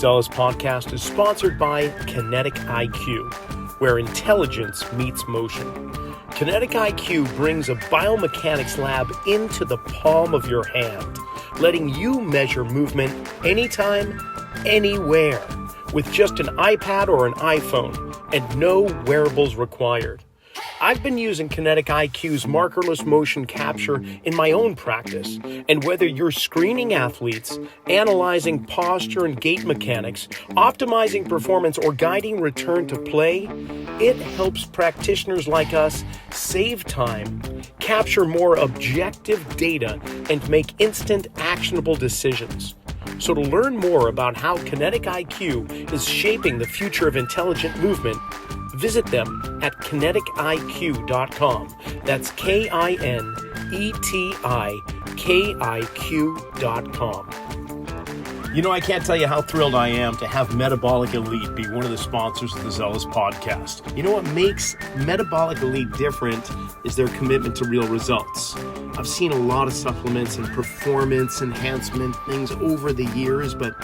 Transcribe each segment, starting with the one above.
Zelos Podcast is sponsored by Kinetic IQ, where intelligence meets motion. Kinetic IQ brings a biomechanics lab into the palm of your hand, letting you measure movement anytime, anywhere, with just an iPad or an iPhone, and no wearables required. I've been using Kinetic IQ's markerless motion capture in my own practice, and whether you're screening athletes, analyzing posture and gait mechanics, optimizing performance, or guiding return to play, it helps practitioners like us save time, capture more objective data, and make instant actionable decisions. So to learn more about how Kinetic IQ is shaping the future of intelligent movement, visit them at kinetikiq.com. That's KINETIKIQ.com. You know, I can't tell you how thrilled I am to have Metabolic Elite be one of the sponsors of the Zelos Podcast. You know what makes Metabolic Elite different is their commitment to real results. I've seen a lot of supplements and performance enhancement things over the years, but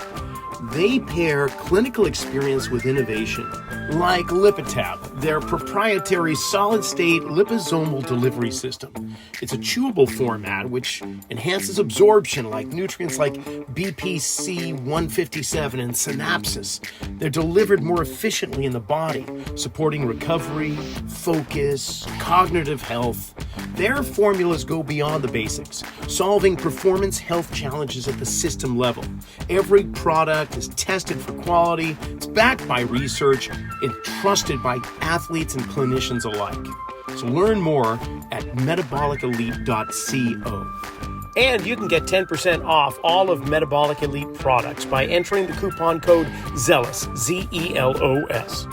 they pair clinical experience with innovation, like Lipitab, their proprietary solid-state liposomal delivery system. It's a chewable format which enhances absorption, like nutrients like BPC 157 and synapses. They're delivered more efficiently in the body, supporting recovery, focus, cognitive health. Their formulas go beyond the basics, solving performance health challenges at the system level. Every product is tested for quality, it's backed by research, and trusted by athletes and clinicians alike. So learn more at metabolicelite.co. And you can get 10% off all of Metabolic Elite products by entering the coupon code ZELOS, Z-E-L-O-S.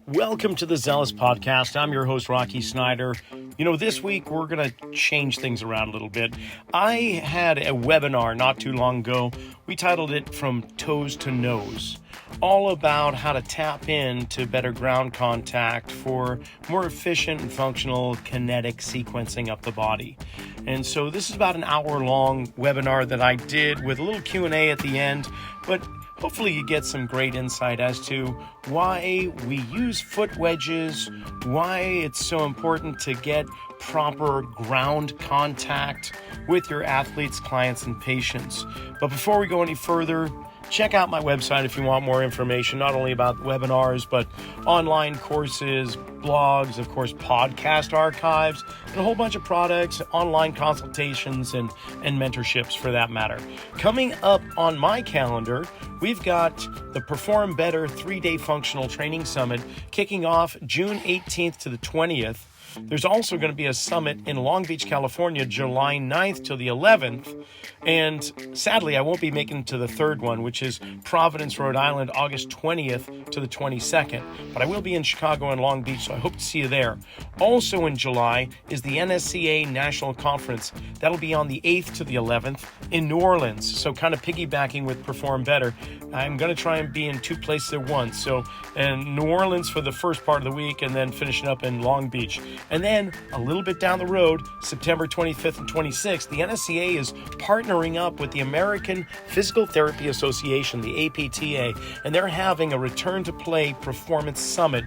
Welcome to the Zelos Podcast. I'm your host, Rocky Snyder. You know, this week we're going to change things around a little bit. I had a webinar not too long ago. We titled it From Toes to Nose, all about how to tap into better ground contact for more efficient and functional kinetic sequencing up the body. And so this is about an hour-long webinar that I did with a little Q&A at the end, but hopefully you get some great insight as to why we use foot wedges, why it's so important to get proper ground contact with your athletes, clients, and patients. But before we go any further, check out my website if you want more information, not only about webinars, but online courses, blogs, of course, podcast archives, and a whole bunch of products, online consultations, and mentorships for that matter. Coming up on my calendar, we've got the Perform Better 3-day Functional Training Summit kicking off June 18th to the 20th. There's also going to be a summit in Long Beach, California, July 9th to the 11th. And sadly, I won't be making it to the third one, which is Providence, Rhode Island, August 20th to the 22nd. But I will be in Chicago and Long Beach, so I hope to see you there. Also in July is the NSCA National Conference. That'll be on the 8th to the 11th in New Orleans. So kind of piggybacking with Perform Better. I'm going to try and be in two places at once. So in New Orleans for the first part of the week and then finishing up in Long Beach. And then a little bit down the road, September 25th and 26th, the NSCA is partnering up with the American Physical Therapy Association, the APTA, and they're having a Return to Play Performance Summit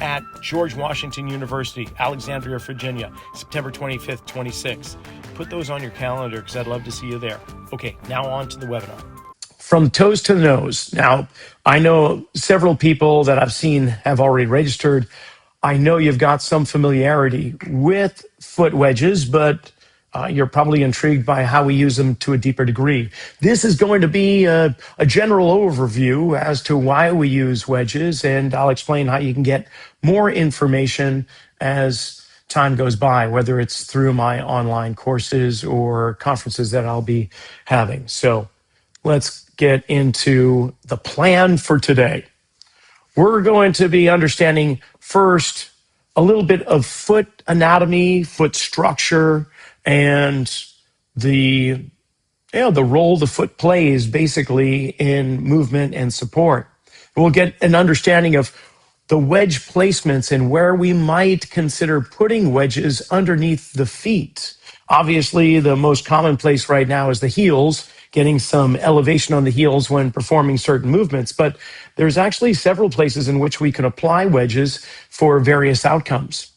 at George Washington University, Alexandria, Virginia, September 25th, 26th. Put those on your calendar because I'd love to see you there. Okay, now on to the webinar. From toes to nose. Now, I know several people that I've seen have already registered. I know you've got some familiarity with foot wedges, but you're probably intrigued by how we use them to a deeper degree. This is going to be a general overview as to why we use wedges, and I'll explain how you can get more information as time goes by, whether it's through my online courses or conferences that I'll be having. So let's get into the plan for today. We're going to be understanding first a little bit of foot anatomy, foot structure, and the role the foot plays basically in movement and support. We'll get an understanding of the wedge placements and where we might consider putting wedges underneath the feet. Obviously, the most common place right now is the heels, getting some elevation on the heels when performing certain movements. But there's actually several places in which we can apply wedges for various outcomes.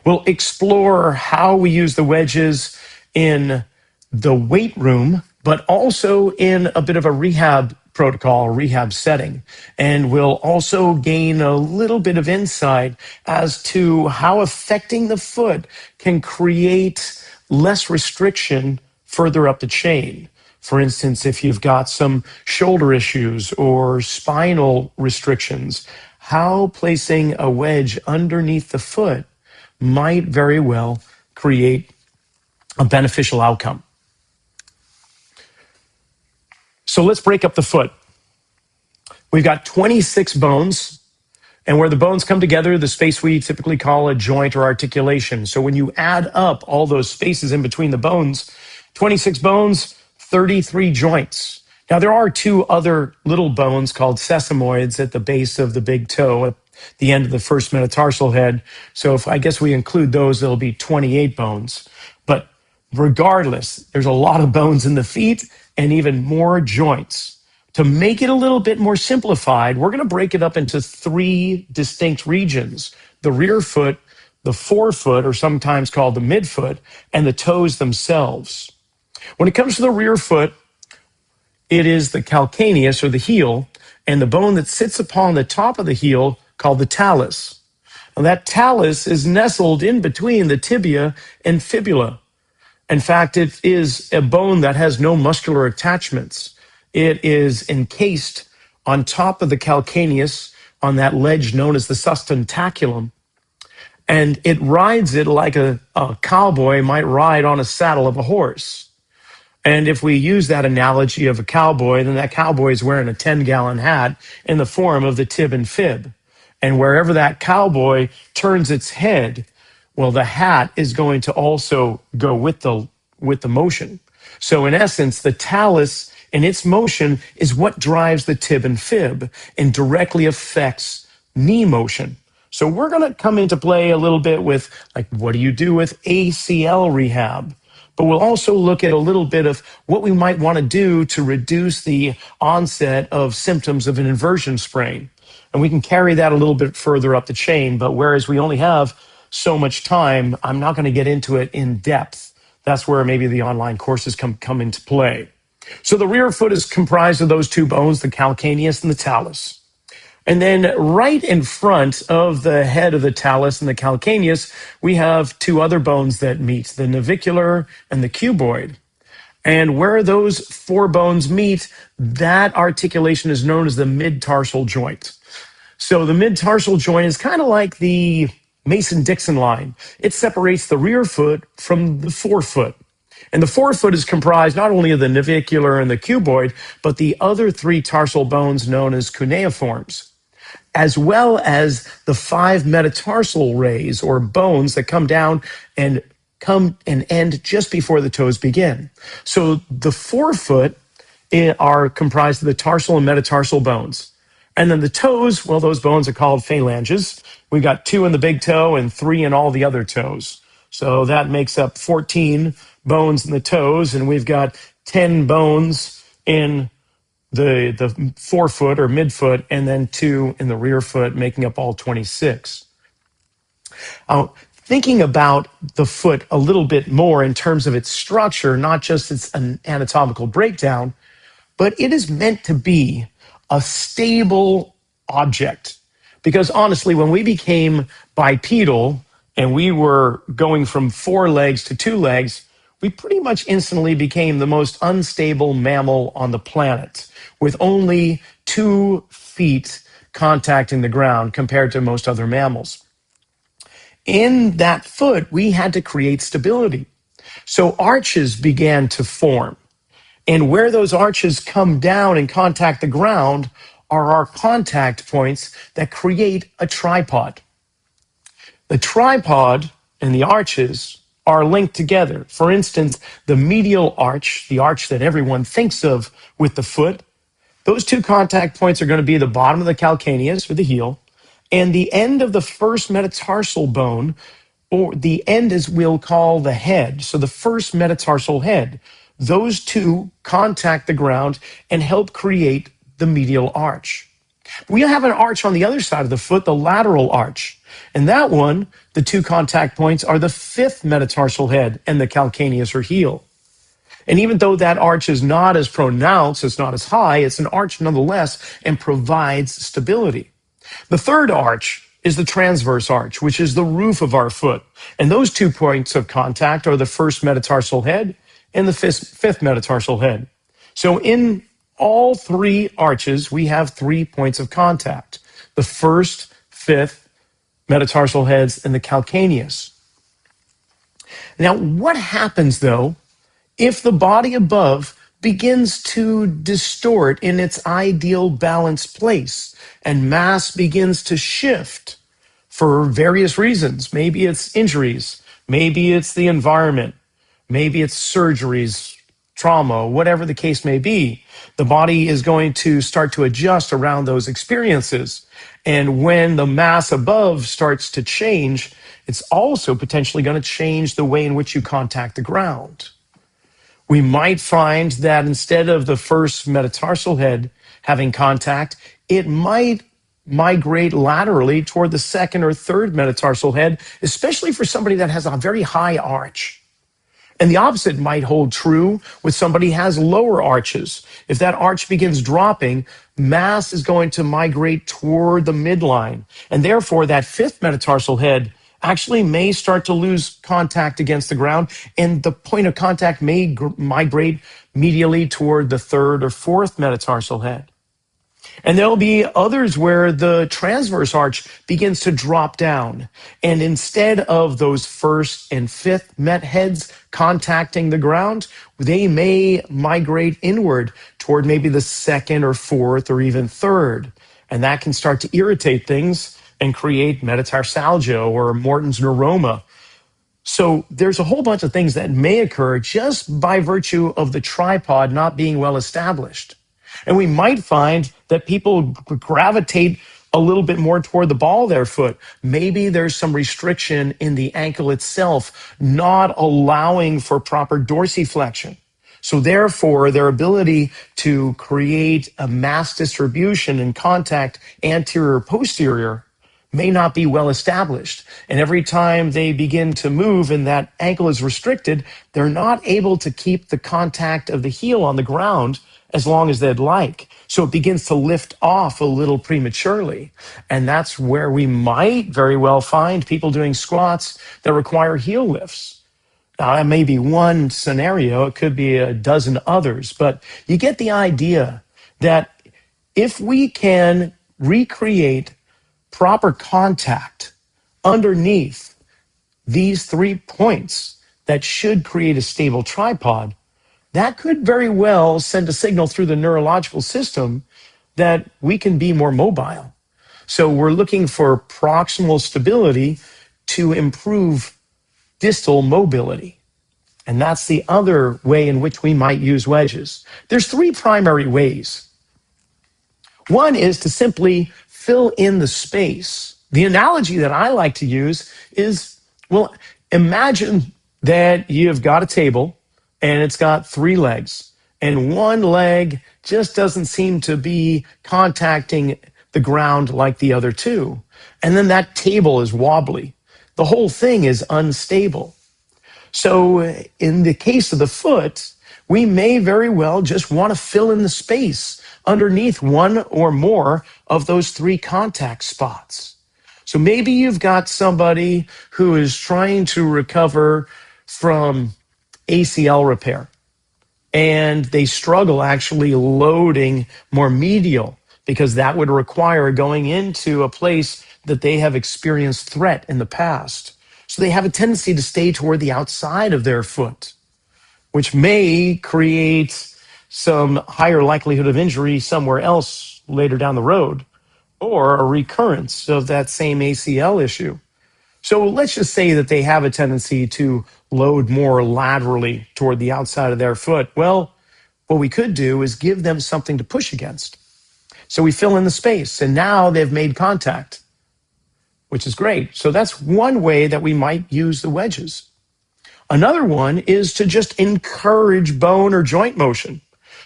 We'll explore how we use the wedges in the weight room, but also in a bit of a rehab protocol, rehab setting. And we'll also gain a little bit of insight as to how affecting the foot can create less restriction further up the chain. For instance, if you've got some shoulder issues or spinal restrictions, how placing a wedge underneath the foot might very well create a beneficial outcome. So let's break up the foot. We've got 26 bones, and where the bones come together, the space we typically call a joint or articulation. So when you add up all those spaces in between the bones, 26 bones, 33 joints. Now, there are two other little bones called sesamoids at the base of the big toe, at the end of the first metatarsal head. So if I guess we include those, there'll be 28 bones. But regardless, there's a lot of bones in the feet and even more joints. To make it a little bit more simplified, we're going to break it up into three distinct regions: the rear foot, the forefoot, or sometimes called the midfoot, and the toes themselves. When it comes to the rear foot, it is the calcaneus, or the heel, and the bone that sits upon the top of the heel called the talus. And that talus is nestled in between the tibia and fibula. In fact, it is a bone that has no muscular attachments. It is encased on top of the calcaneus on that ledge known as the sustentaculum. And it rides it like a cowboy might ride on a saddle of a horse. And if we use that analogy of a cowboy, then that cowboy is wearing a 10-gallon hat in the form of the tib and fib. And wherever that cowboy turns its head, well, the hat is going to also go with the motion. So in essence, the talus in its motion is what drives the tib and fib and directly affects knee motion. So we're going to come into play a little bit with, like, what do you do with ACL rehab? But we'll also look at a little bit of what we might want to do to reduce the onset of symptoms of an inversion sprain. And we can carry that a little bit further up the chain. But whereas we only have so much time, I'm not going to get into it in depth. That's where maybe the online courses come into play. So the rear foot is comprised of those two bones, the calcaneus and the talus. And then right in front of the head of the talus and the calcaneus, we have two other bones that meet, the navicular and the cuboid. And where those four bones meet, that articulation is known as the mid-tarsal joint. So the mid-tarsal joint is kind of like the Mason-Dixon line. It separates the rear foot from the forefoot. And the forefoot is comprised not only of the navicular and the cuboid, but the other three tarsal bones known as cuneiforms, as well as the 5 metatarsal rays, or bones that come down and end just before the toes begin. So the forefoot are comprised of the tarsal and metatarsal bones. And then the toes, well, those bones are called phalanges. We've got 2 in the big toe and 3 in all the other toes. So that makes up 14 bones in the toes, and we've got 10 bones in the forefoot or midfoot, and then 2 in the rear foot, making up all 26. Thinking about the foot a little bit more in terms of its structure, not just its anatomical breakdown, but it is meant to be a stable object. Because honestly, when we became bipedal and we were going from 4 legs to 2 legs, we pretty much instantly became the most unstable mammal on the planet, with only 2 feet contacting the ground compared to most other mammals. In that foot, we had to create stability. So arches began to form. And where those arches come down and contact the ground are our contact points that create a tripod. The tripod and the arches are linked together. For instance, the medial arch, the arch that everyone thinks of with the foot, those 2 contact points are going to be the bottom of the calcaneus, or the heel, and the end of the first metatarsal bone, or the end is we'll call the head. So the first metatarsal head. those two contact the ground and help create the medial arch. We have an arch on the other side of the foot, the lateral arch. And that one, the two contact points are the fifth metatarsal head and the calcaneus or heel. And even though that arch is not as pronounced, it's not as high, it's an arch nonetheless and provides stability. The third arch is the transverse arch, which is the roof of our foot. And those 2 points of contact are the first metatarsal head and the fifth metatarsal head. So in all three arches, we have 3 points of contact: the first, fifth metatarsal heads and the calcaneus. Now, what happens though if the body above begins to distort in its ideal balanced place and mass begins to shift for various reasons? Maybe it's injuries, maybe it's the environment, maybe it's surgeries, trauma, whatever the case may be. The body is going to start to adjust around those experiences. And when the mass above starts to change, it's also potentially going to change the way in which you contact the ground. We might find that instead of the first metatarsal head having contact, it might migrate laterally toward the second or third metatarsal head, especially for somebody that has a very high arch. And the opposite might hold true with somebody who has lower arches. If that arch begins dropping, mass is going to migrate toward the midline. And therefore, that fifth metatarsal head actually may start to lose contact against the ground, and the point of contact may migrate medially toward the third or fourth metatarsal head. And there'll be others where the transverse arch begins to drop down. And instead of those first and fifth met heads contacting the ground, they may migrate inward toward maybe the second or fourth or even third. And that can start to irritate things and create metatarsalgia or Morton's neuroma. So there's a whole bunch of things that may occur just by virtue of the tripod not being well established. And we might find that people gravitate a little bit more toward the ball of their foot. Maybe there's some restriction in the ankle itself, not allowing for proper dorsiflexion. So therefore, their ability to create a mass distribution and contact anterior-posterior may not be well established. And every time they begin to move and that ankle is restricted, they're not able to keep the contact of the heel on the ground as long as they'd like. So it begins to lift off a little prematurely. And that's where we might very well find people doing squats that require heel lifts. Now, that may be one scenario. It could be a dozen others. But you get the idea that if we can recreate proper contact underneath these 3 points that should create a stable tripod, that could very well send a signal through the neurological system that we can be more mobile. So we're looking for proximal stability to improve distal mobility. And that's the other way in which we might use wedges. There's 3 primary ways. One is to simply fill in the space. The analogy that I like to use is, well, imagine that you've got a table and it's got 3 legs, and one leg just doesn't seem to be contacting the ground like the other 2. And then that table is wobbly. The whole thing is unstable. So in the case of the foot, we may very well just want to fill in the space underneath one or more of those 3 contact spots. So maybe you've got somebody who is trying to recover from ACL repair, and they struggle actually loading more medial because that would require going into a place that they have experienced threat in the past. So they have a tendency to stay toward the outside of their foot, which may create some higher likelihood of injury somewhere else later down the road, or a recurrence of that same ACL issue. So let's just say that they have a tendency to load more laterally toward the outside of their foot. Well, what we could do is give them something to push against. So we fill in the space, and now they've made contact, which is great. So that's one way that we might use the wedges. Another one is to just encourage bone or joint motion.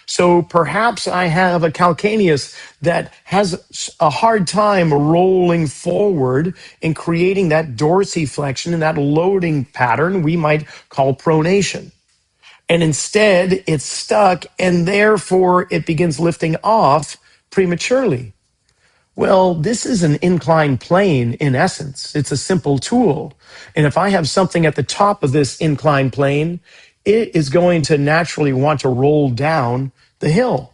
So perhaps I have a calcaneus that has a hard time rolling forward and creating that dorsiflexion and that loading pattern we might call pronation. And instead, it's stuck, and therefore it begins lifting off prematurely. Well, this is an inclined plane in essence. It's a simple tool. And if I have something at the top of this inclined plane, it is going to naturally want to roll down the hill.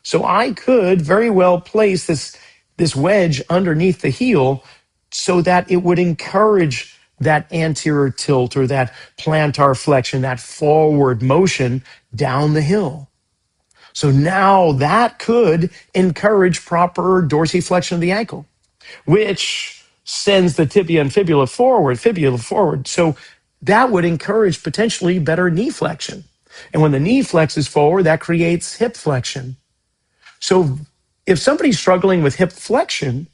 So I could very well place this wedge underneath the heel so that it would encourage that anterior tilt or that plantar flexion, that forward motion down the hill. So now that could encourage proper dorsiflexion of the ankle, which sends the tibia and fibula forward. So that would encourage potentially better knee flexion. And when the knee flexes forward, that creates hip flexion. So if somebody's struggling with hip flexion,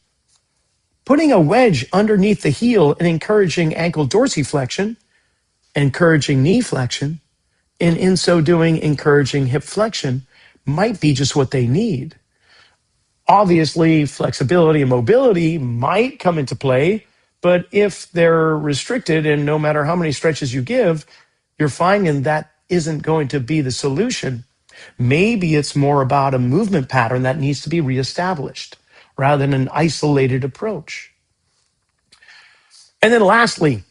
putting a wedge underneath the heel and encouraging ankle dorsiflexion, encouraging knee flexion, and in so doing, encouraging hip flexion might be just what they need. Obviously, flexibility and mobility might come into play, but if they're restricted and no matter how many stretches you give, you're finding that isn't going to be the solution. Maybe it's more about a movement pattern that needs to be reestablished rather than an isolated approach. And then lastly,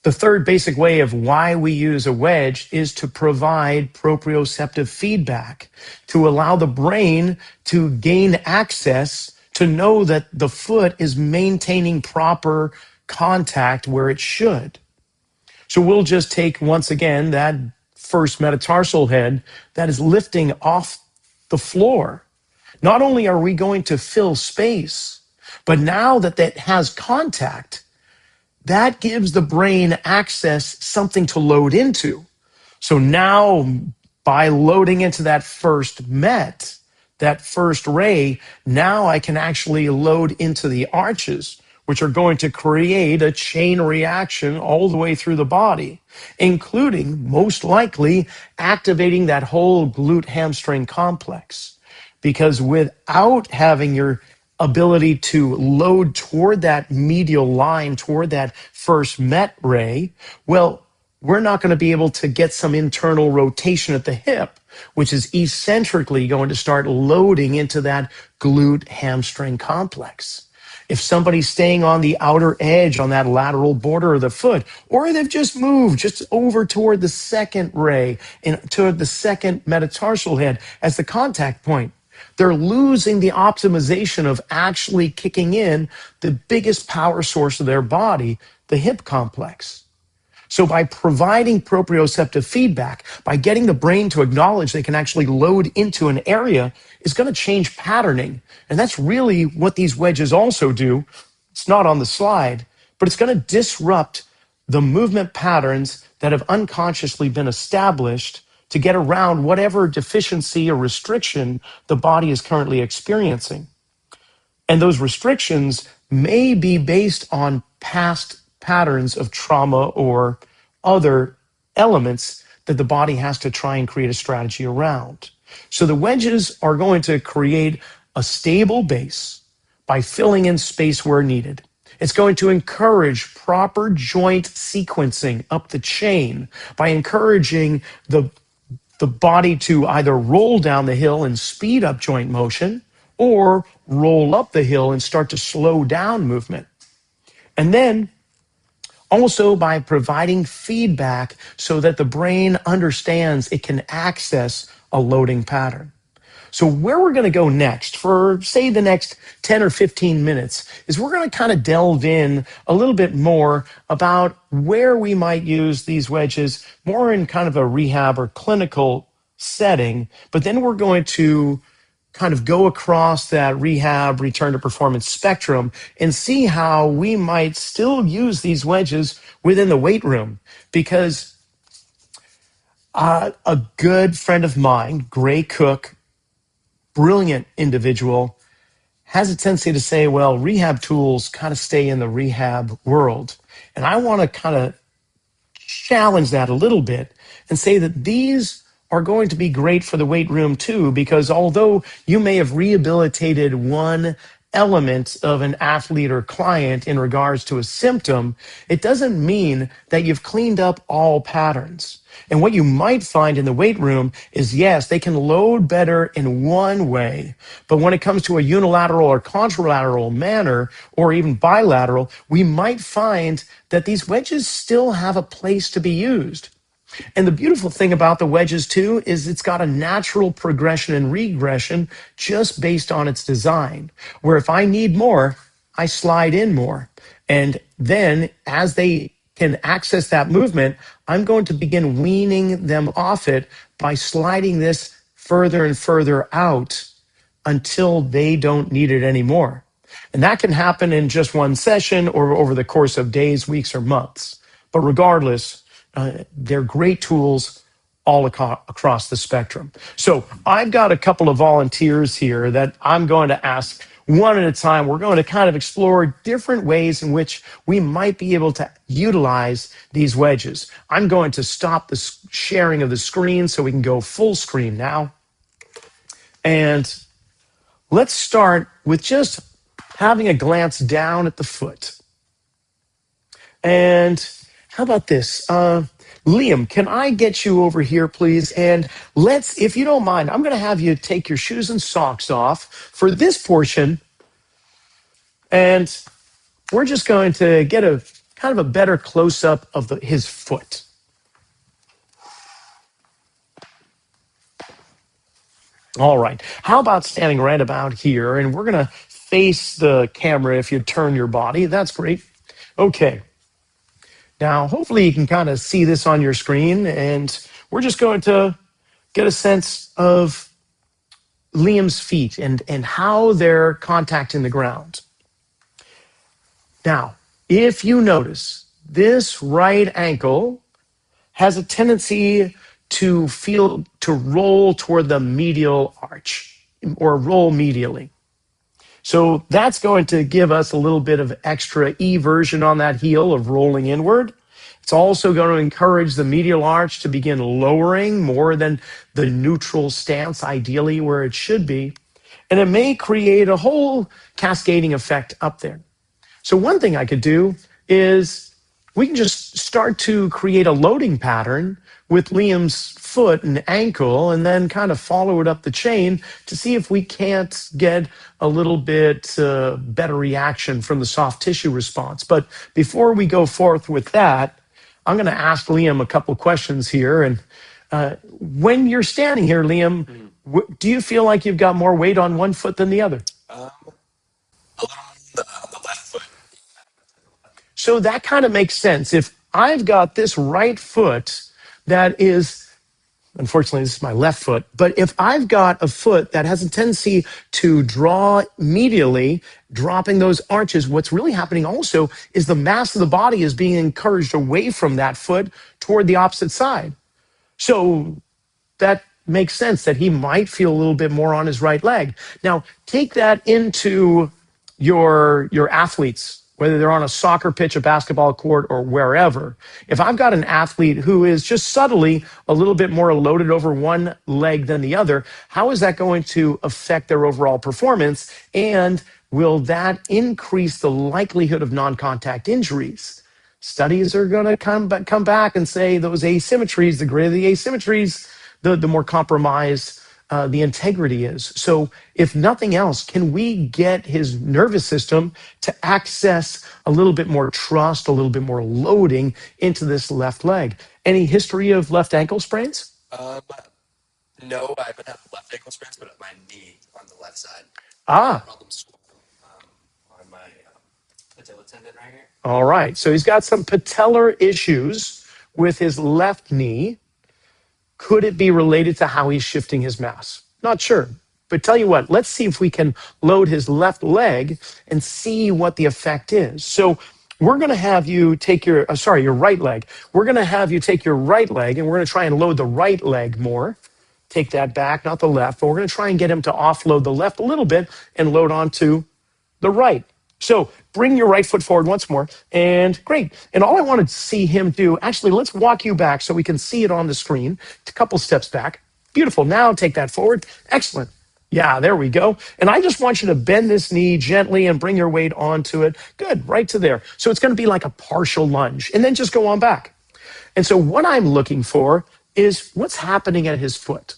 the third basic way of why we use a wedge is to provide proprioceptive feedback, to allow the brain to gain access to know that the foot is maintaining proper contact where it should. So we'll just take, once again, that first metatarsal head that is lifting off the floor. Not only are we going to fill space, but now that that has contact, that gives the brain access, something to load into. So now by loading into that first met, that first ray, now I can actually load into the arches, which are going to create a chain reaction all the way through the body, including most likely activating that whole glute hamstring complex. Because without having your ability to load toward that medial line, toward that first met ray, well, we're not going to be able to get some internal rotation at the hip, which is eccentrically going to start loading into that glute hamstring complex. If somebody's staying on the outer edge, on that lateral border of the foot, or they've just moved just over toward the second ray and toward the second metatarsal head as the contact point, they're losing the optimization of actually kicking in the biggest power source of their body, the hip complex. So by providing proprioceptive feedback, by getting the brain to acknowledge they can actually load into an area, is going to change patterning. And that's really what these wedges also do. It's not on the slide, but it's going to disrupt the movement patterns that have unconsciously been established to get around whatever deficiency or restriction the body is currently experiencing. And those restrictions may be based on past patterns of trauma or other elements that the body has to try and create a strategy around. So the wedges are going to create a stable base by filling in space where needed. It's going to encourage proper joint sequencing up the chain by encouraging the body to either roll down the hill and speed up joint motion or roll up the hill and start to slow down movement. And then also by providing feedback so that the brain understands it can access a loading pattern. So where we're going to go next for, say, the next 10 or 15 minutes is we're going to kind of delve in a little bit more about where we might use these wedges more in kind of a rehab or clinical setting, but then we're going to kind of go across that rehab, return to performance spectrum and see how we might still use these wedges within the weight room. Because a good friend of mine, Gray Cook, brilliant individual, has a tendency to say, well, rehab tools kind of stay in the rehab world. And I want to kind of challenge that a little bit and say that these are going to be great for the weight room too, because although you may have rehabilitated one element of an athlete or client in regards to a symptom, it doesn't mean that you've cleaned up all patterns. And what you might find in the weight room is, yes, they can load better in one way, but when it comes to a unilateral or contralateral manner, or even bilateral, we might find that these wedges still have a place to be used. And the beautiful thing about the wedges too is it's got a natural progression and regression just based on its design, where if I need more, I slide in more. And then as they can access that movement, I'm going to begin weaning them off it by sliding this further and further out until they don't need it anymore. And that can happen in just one session or over the course of days, weeks, or months. But regardless, they're great tools all across the spectrum. So I've got a couple of volunteers here that I'm going to ask one at a time. We're going to kind of explore different ways in which we might be able to utilize these wedges. I'm going to stop the sharing of the screen so we can go full screen now. And let's start with just having a glance down at the foot. And how about this? Liam, can I get you over here, please? And let's, if you don't mind, I'm going to have you take your shoes and socks off for this portion. And we're just going to get a kind of a better close-up of his foot. All right. How about standing right about here? And we're going to face the camera if you turn your body. That's great. Okay. Now, hopefully you can kind of see this on your screen, and we're just going to get a sense of Liam's feet and how they're contacting the ground. Now, if you notice, this right ankle has a tendency to roll toward the medial arch or roll medially. So that's going to give us a little bit of extra eversion on that heel of rolling inward. It's also going to encourage the medial arch to begin lowering more than the neutral stance, ideally where it should be. And it may create a whole cascading effect up there. So one thing I could do is we can just start to create a loading pattern with Liam's foot and ankle and then kind of follow it up the chain to see if we can't get a little bit better reaction from the soft tissue response. But before we go forth with that, I'm going to ask Liam a couple questions here. And when you're standing here, Liam, do you feel like you've got more weight on one foot than the other? A little on the left foot. So that kind of makes sense. If I've got this right foot that is, unfortunately, this is my left foot, but if I've got a foot that has a tendency to draw medially, dropping those arches, what's really happening also is the mass of the body is being encouraged away from that foot toward the opposite side. So that makes sense that he might feel a little bit more on his right leg. Now, take that into your athletes, whether they're on a soccer pitch, a basketball court, or wherever. If I've got an athlete who is just subtly a little bit more loaded over one leg than the other, how is that going to affect their overall performance? And will that increase the likelihood of non-contact injuries? Studies are going to come back and say those asymmetries, the greater the asymmetries, the more compromised the integrity is. So if nothing else, can we get his nervous system to access a little bit more trust, a little bit more loading into this left leg? Any history of left ankle sprains? No, I haven't had left ankle sprains, but my knee on the left side. Problems on my patella tendon right here. All right. So he's got some patellar issues with his left knee. Could it be related to how he's shifting his mass? Not sure. But tell you what, let's see if we can load his left leg and see what the effect is. So we're going to have you take your right leg. We're going to have you take your right leg, and we're going to try and load the right leg more. Take that back, not the left. But we're going to try and get him to offload the left a little bit and load onto the right. So bring your right foot forward once more. And great. And all I want to see him do, actually, let's walk you back so we can see it on the screen. A couple steps back. Beautiful. Now take that forward. Excellent. Yeah, there we go. And I just want you to bend this knee gently and bring your weight onto it. Good, right to there. So it's going to be like a partial lunge. And then just go on back. And so what I'm looking for is what's happening at his foot.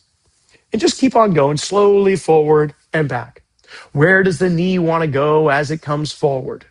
And just keep on going slowly forward and back. Where does the knee want to go as it comes forward?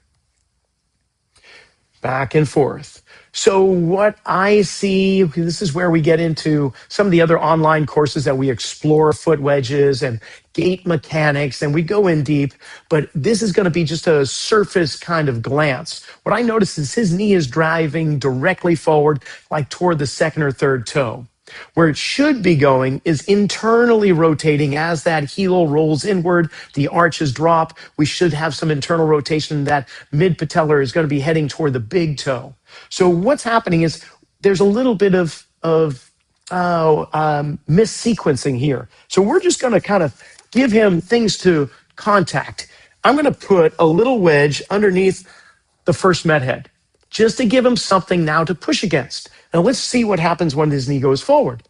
Back and forth. So what I see, this is where we get into some of the other online courses that we explore foot wedges and gait mechanics, and we go in deep, but this is going to be just a surface kind of glance. What I notice is his knee is driving directly forward, like toward the second or third toe. Where it should be going is internally rotating as that heel rolls inward, the arches drop. We should have some internal rotation. That mid-patellar is going to be heading toward the big toe. So what's happening is there's a little bit of missequencing here. So we're just going to kind of give him things to contact. I'm going to put a little wedge underneath the first med head, just to give him something now to push against. Now let's see what happens when his knee goes forward.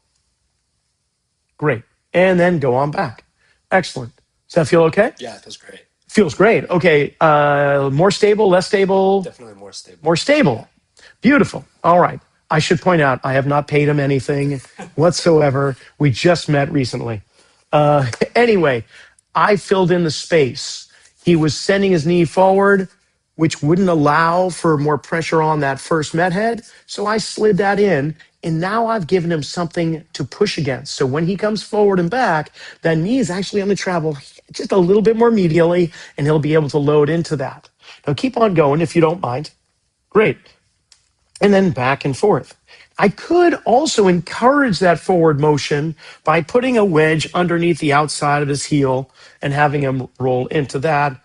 Great. And then go on back. Excellent. Does that feel okay? Yeah, it feels great. Feels great. Okay. More stable, less stable? Definitely more stable. More stable. Beautiful. All right. I should point out, I have not paid him anything whatsoever. We just met recently. Anyway, I filled in the space. He was sending his knee forward, which wouldn't allow for more pressure on that first med head. So I slid that in, and now I've given him something to push against. So when he comes forward and back, that knee is actually going to travel just a little bit more medially, and he'll be able to load into that. Now keep on going if you don't mind. Great. And then back and forth. I could also encourage that forward motion by putting a wedge underneath the outside of his heel and having him roll into that.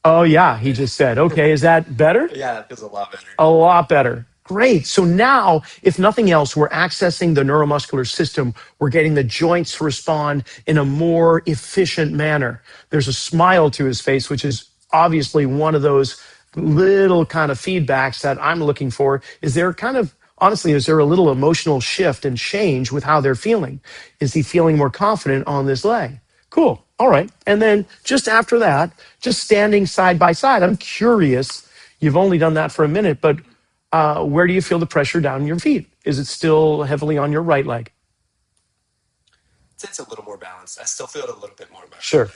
Oh, yeah, he just said. Okay, is that better? Yeah, it feels a lot better. A lot better. Great. So now, if nothing else, we're accessing the neuromuscular system. We're getting the joints to respond in a more efficient manner. There's a smile to his face, which is obviously one of those little kind of feedbacks that I'm looking for. Is there kind of, honestly, is there a little emotional shift and change with how they're feeling? Is he feeling more confident on this leg? Cool. All right. And then just after that, just standing side by side, I'm curious, you've only done that for a minute, but where do you feel the pressure down in your feet? Is it still heavily on your right leg? It's a little more balanced. I still feel it a little bit more balanced. Sure.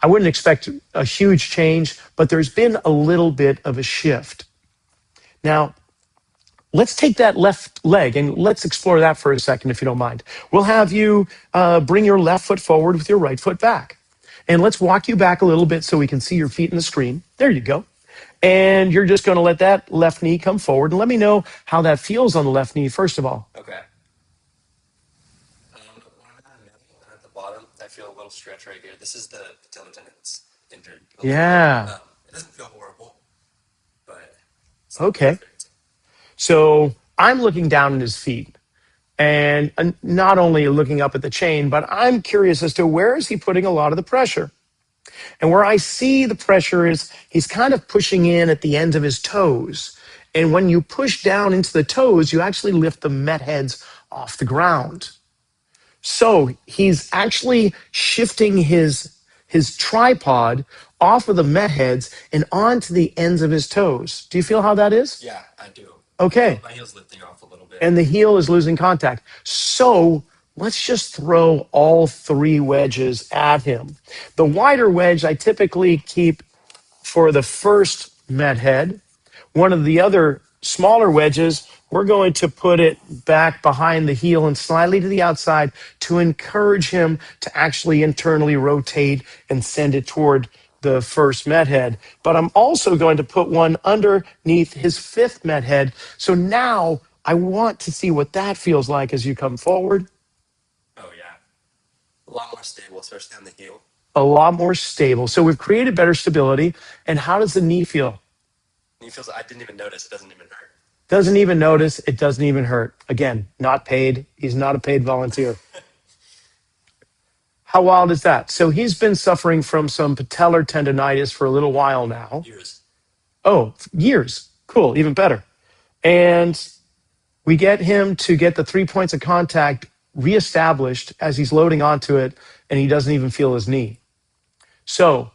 I wouldn't expect a huge change, but there's been a little bit of a shift. Now, let's take that left leg and let's explore that for a second, if you don't mind. We'll have you bring your left foot forward with your right foot back. And let's walk you back a little bit so we can see your feet in the screen. There you go. And you're just going to let that left knee come forward. And let me know how that feels on the left knee, first of all. Okay. At the bottom, I feel a little stretch right here. This is the patellar tendon that's injured. Yeah. It doesn't feel horrible, but it's okay. Perfect. So I'm looking down at his feet. And not only looking up at the chain, but I'm curious as to where is he putting a lot of the pressure. And where I see the pressure is he's kind of pushing in at the ends of his toes. And when you push down into the toes, you actually lift the met heads off the ground. So he's actually shifting his tripod off of the met heads and onto the ends of his toes. Do you feel how that is? Yeah, I do. Okay. My heel's lifting off a little bit. And the heel is losing contact. So let's just throw all three wedges at him. The wider wedge I typically keep for the first met head. One of the other smaller wedges, we're going to put it back behind the heel and slightly to the outside to encourage him to actually internally rotate and send it toward the first met head. But I'm also going to put one underneath his fifth met head. So now I want to see what that feels like as you come forward. Oh, yeah. A lot more stable, especially on the heel. A lot more stable. So we've created better stability. And how does the knee feel? Knee feels, I didn't even notice. It doesn't even hurt. Doesn't even notice. It doesn't even hurt. Again, not paid. He's not a paid volunteer. How wild is that? So he's been suffering from some patellar tendonitis for a little while now. Oh, years. Cool, even better. And we get him to get the 3 points of contact reestablished as he's loading onto it, and he doesn't even feel his knee. So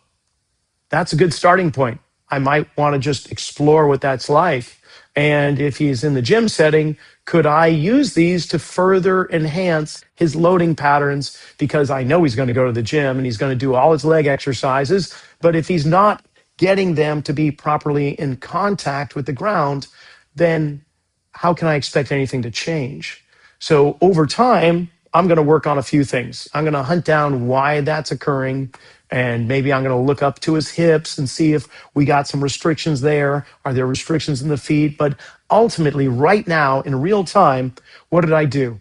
that's a good starting point. I might want to just explore what that's like. And if he's in the gym setting, could I use these to further enhance his loading patterns? Because I know he's going to go to the gym and he's going to do all his leg exercises. But if he's not getting them to be properly in contact with the ground, then how can I expect anything to change? So over time, I'm going to work on a few things. I'm going to hunt down why that's occurring. And maybe I'm going to look up to his hips and see if we got some restrictions there. Are there restrictions in the feet? But ultimately, right now, in real time, what did I do?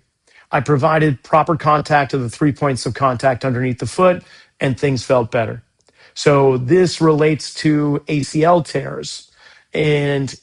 I provided proper contact to the 3 points of contact underneath the foot, and things felt better. So this relates to ACL tears. And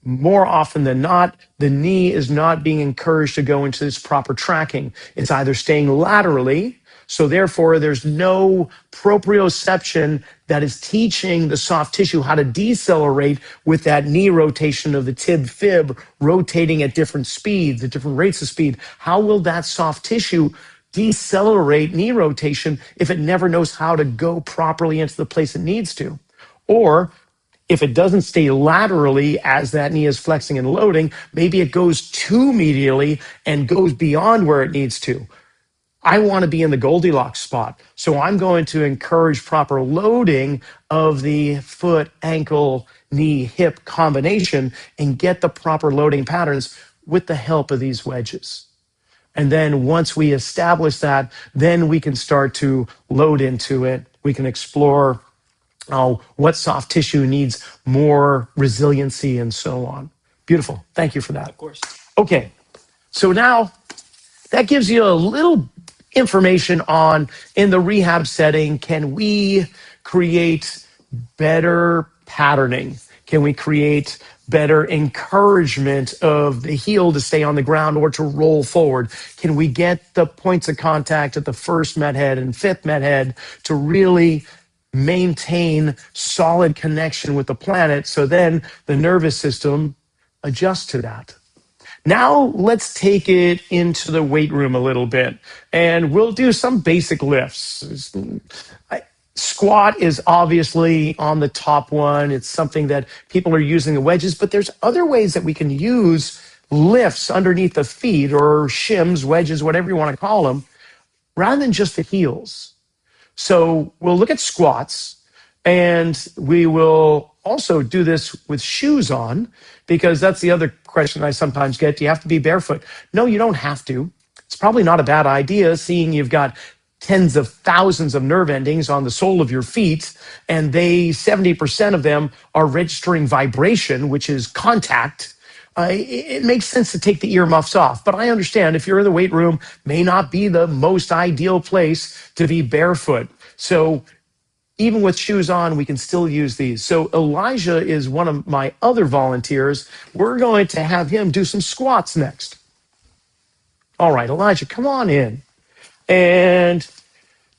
more often than not, the knee is not being encouraged to go into this proper tracking. It's either staying laterally, so therefore there's no proprioception that is teaching the soft tissue how to decelerate with that knee rotation of the tib fib rotating at different speeds, at different rates of speed. How will that soft tissue decelerate knee rotation if it never knows how to go properly into the place it needs to? Or if it doesn't stay laterally as that knee is flexing and loading, maybe it goes too medially and goes beyond where it needs to. I want to be in the Goldilocks spot. So I'm going to encourage proper loading of the foot, ankle, knee, hip combination and get the proper loading patterns with the help of these wedges. And then once we establish that, then we can start to load into it. We can explore what soft tissue needs more resiliency and so on. Beautiful. Thank you for that. Of course. Okay. So now that gives you a little information on in the rehab setting, can we create better patterning? Can we create better encouragement of the heel to stay on the ground or to roll forward? Can we get the points of contact at the first med head and fifth med head to really maintain solid connection with the planet so then the nervous system adjusts to that? Now let's take it into the weight room a little bit and we'll do some basic lifts. Squat is obviously on the top one. It's something that people are using the wedges, but there's other ways that we can use lifts underneath the feet or shims, wedges, whatever you want to call them, rather than just the heels. So we'll look at squats and we will also do this with shoes on because that's the other question I sometimes get. Do you have to be barefoot? No, you don't have to. It's probably not a bad idea seeing you've got tens of thousands of nerve endings on the sole of your feet, and 70% of them are registering vibration, which is contact. It makes sense to take the earmuffs off, but I understand if you're in the weight room, may not be the most ideal place to be barefoot. So even with shoes on, we can still use these. So Elijah is one of my other volunteers. We're going to have him do some squats next. All right, Elijah, come on in. And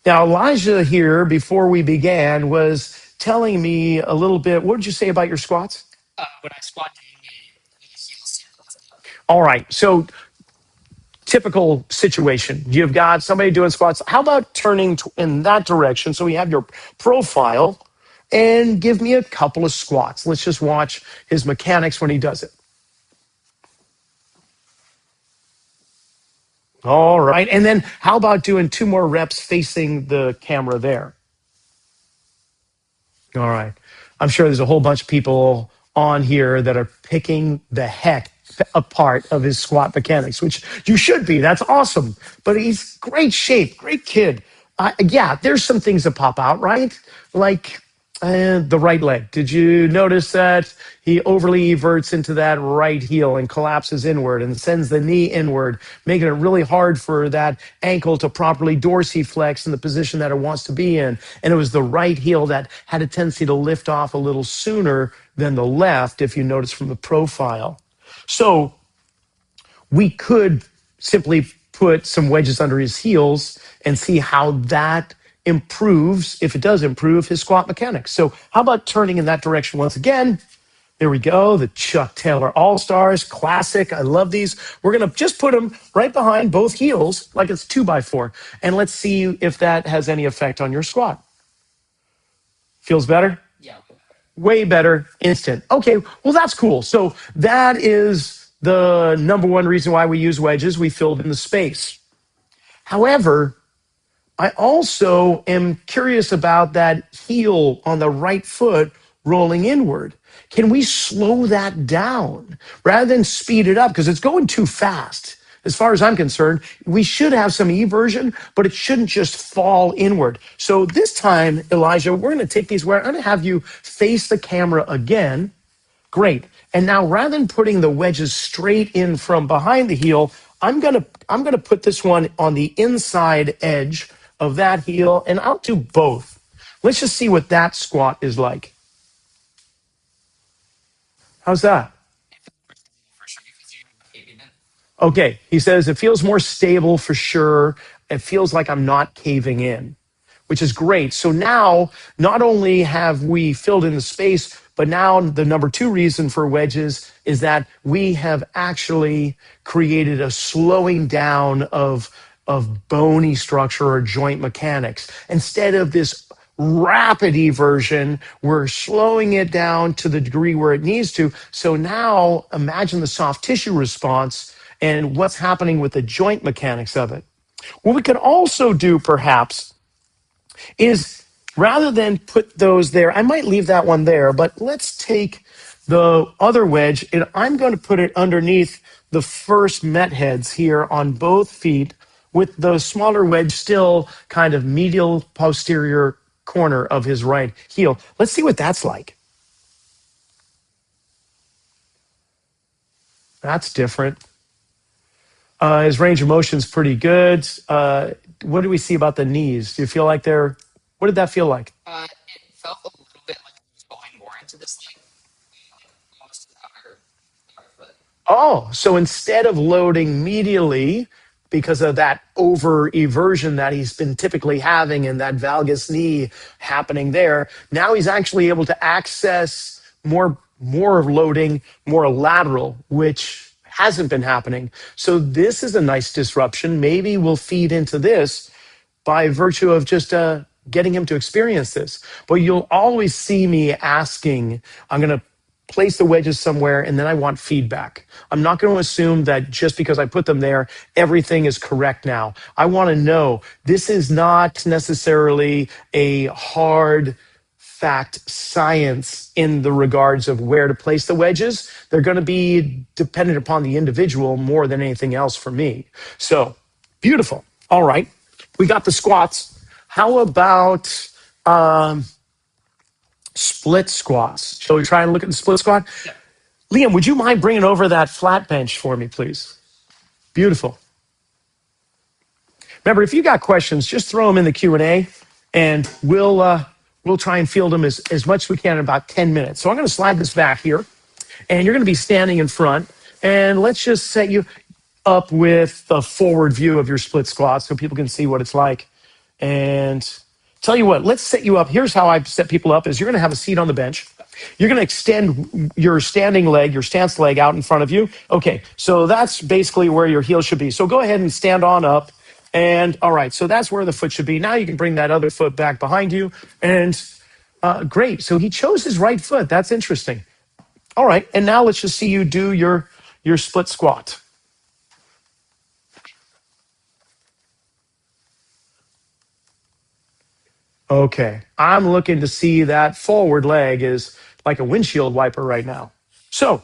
now Elijah here, before we began, was telling me a little bit. What did you say about your squats? When I squat, heels. All right, so typical situation. You've got somebody doing squats. How about turning in that direction so we have your profile and give me a couple of squats. Let's just watch his mechanics when he does it. All right. And then how about doing 2 more reps facing the camera there? All right. I'm sure there's a whole bunch of people on here that are picking the heck apart of his squat mechanics, which you should be. That's awesome. But he's great shape, great kid. Yeah, there's some things that pop out, right? Like the right leg. Did you notice that he overly everts into that right heel and collapses inward and sends the knee inward, making it really hard for that ankle to properly dorsiflex in the position that it wants to be in? And it was the right heel that had a tendency to lift off a little sooner than the left, if you notice from the profile. So we could simply put some wedges under his heels and see how that improves, if it does improve, his squat mechanics. So how about turning in that direction once again? There we go. The Chuck Taylor All-Stars, classic. I love these. We're going to just put them right behind both heels like it's 2x4. And let's see if that has any effect on your squat. Feels better? Yeah. Way better, instant. Okay, well, that's cool. So that is the number one reason why we use wedges. We filled in the space. However, I also am curious about that heel on the right foot rolling inward. Can we slow that down rather than speed it up? Because it's going too fast. As far as I'm concerned, we should have some eversion, but it shouldn't just fall inward. So this time, Elijah, we're going to take these where I'm going to have you face the camera again. Great. And now rather than putting the wedges straight in from behind the heel, I'm going to put this one on the inside edge of that heel, and I'll do both. Let's just see what that squat is like. How's that? For sure, because you're caving in. Okay, he says it feels more stable for sure. It feels like I'm not caving in, which is great. So now, not only have we filled in the space, but now the number two reason for wedges is that we have actually created a slowing down of bony structure or joint mechanics. Instead of this rapid eversion, we're slowing it down to the degree where it needs to. So now imagine the soft tissue response and what's happening with the joint mechanics of it. What we could also do perhaps is rather than put those there, I might leave that one there, but let's take the other wedge and I'm going to put it underneath the first met heads here on both feet with the smaller wedge still kind of medial posterior corner of his right heel. Let's see what that's like. That's different. His range of motion is pretty good. What do we see about the knees? Do you feel like what did that feel like? It felt a little bit like it was going more into this thing, almost to the outer foot. Oh, so instead of loading medially because of that over eversion that he's been typically having and that valgus knee happening there, now he's actually able to access more loading, more lateral, which hasn't been happening. So this is a nice disruption. Maybe we'll feed into this by virtue of just getting him to experience this. But you'll always see me asking, I'm going to place the wedges somewhere and then I want feedback. I'm not going to assume that just because I put them there, everything is correct now. I want to know this is not necessarily a hard fact science in the regards of where to place the wedges. They're going to be dependent upon the individual more than anything else for me. So beautiful. All right. We got the squats. How about split squats? Shall we try and look at the split squat? Yeah. Liam, would you mind bringing over that flat bench for me, please? Beautiful. Remember, if you got questions, just throw them in the Q&A, and we'll try and field them as much as we can in about 10 minutes. So I'm going to slide this back here, and you're going to be standing in front, and let's just set you up with the forward view of your split squat so people can see what it's like. And tell you what, let's set you up. Here's how I set people up is you're going to have a seat on the bench. You're going to extend your standing leg, your stance leg out in front of you. Okay, so that's basically where your heel should be. So go ahead and stand on up. And all right, so that's where the foot should be. Now you can bring that other foot back behind you. And great, so he chose his right foot. That's interesting. All right, and now let's just see you do your split squat. Okay, I'm looking to see that forward leg is like a windshield wiper right now. So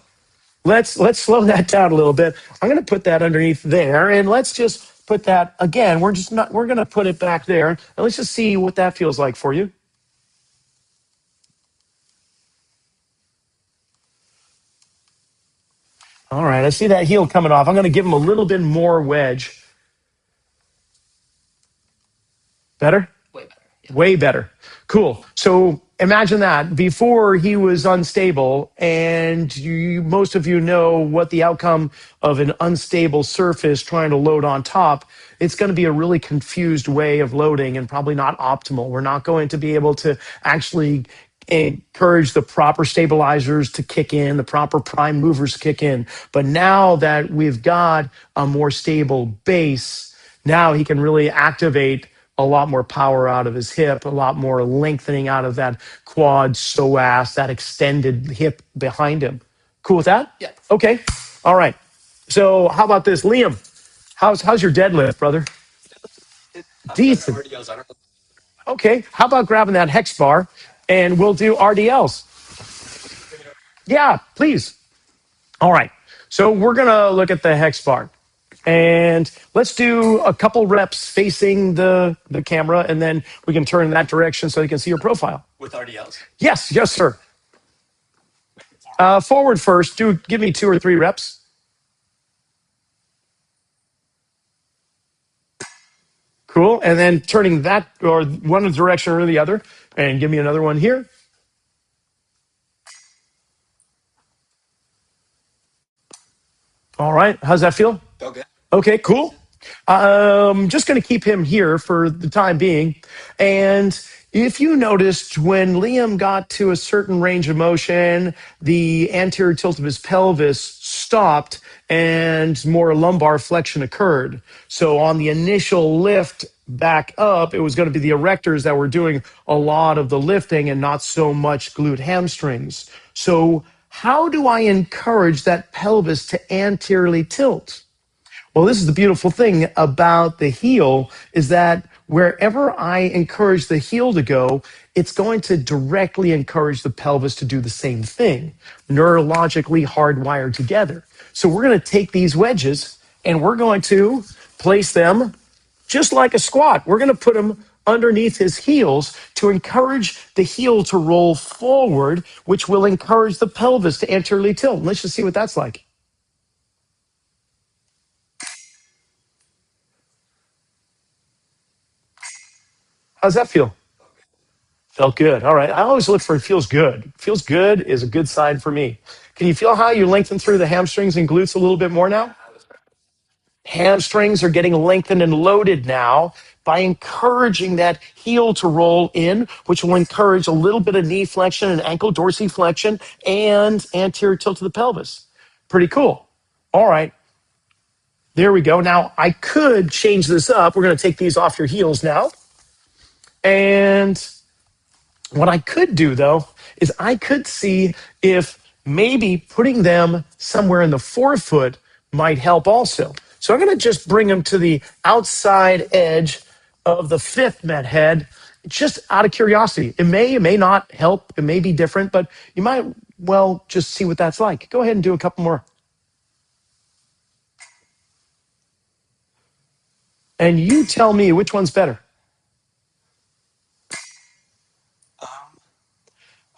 let's slow that down a little bit. I'm going to put that underneath there, and let's just put that again. We're going to put it back there, and let's just see what that feels like for you. All right, I see that heel coming off. I'm going to give him a little bit more wedge. Better? Way better. Yeah. Way better. Cool. So imagine that before he was unstable, and most of you know what the outcome of an unstable surface trying to load on top it's going to be a really confused way of loading and probably not optimal. We're not going to be able to actually encourage the proper stabilizers to kick in, the proper prime movers to kick in. But now that we've got a more stable base, now he can really activate a lot more power out of his hip, a lot more lengthening out of that quad psoas, that extended hip behind him. Cool with that? Yeah. Okay. All right. So how about this, Liam? How's your deadlift, brother? Decent. Okay. How about grabbing that hex bar and we'll do RDLs? Yeah, please. All right. So we're gonna look at the hex bar. And let's do a couple reps facing the camera, and then we can turn in that direction so you can see your profile. With RDLs? Yes, sir. Forward first. Give me 2 or 3 reps. Cool. And then turning that or one direction or the other, and give me another one here. All right. How's that feel? Okay. Okay, cool. Just going to keep him here for the time being. And if you noticed, when Liam got to a certain range of motion, the anterior tilt of his pelvis stopped and more lumbar flexion occurred. So on the initial lift back up, it was going to be the erectors that were doing a lot of the lifting and not so much glute hamstrings. So how do I encourage that pelvis to anteriorly tilt? Well, this is the beautiful thing about the heel is that wherever I encourage the heel to go, it's going to directly encourage the pelvis to do the same thing, neurologically hardwired together. So we're going to take these wedges and we're going to place them just like a squat. We're going to put them underneath his heels to encourage the heel to roll forward, which will encourage the pelvis to anteriorly tilt. Let's just see what that's like. How's that feel? Felt good. All right. I always look for it feels good. Feels good is a good sign for me. Can you feel how you lengthen through the hamstrings and glutes a little bit more now? Hamstrings are getting lengthened and loaded now by encouraging that heel to roll in, which will encourage a little bit of knee flexion and ankle dorsiflexion and anterior tilt to the pelvis. Pretty cool. All right. There we go. Now, I could change this up. We're going to take these off your heels now. And what I could do, though, is I could see if maybe putting them somewhere in the forefoot might help also. So I'm going to just bring them to the outside edge of the fifth met head, just out of curiosity. It may not help. It may be different, but you might, well, just see what that's like. Go ahead and do a couple more. And you tell me which one's better.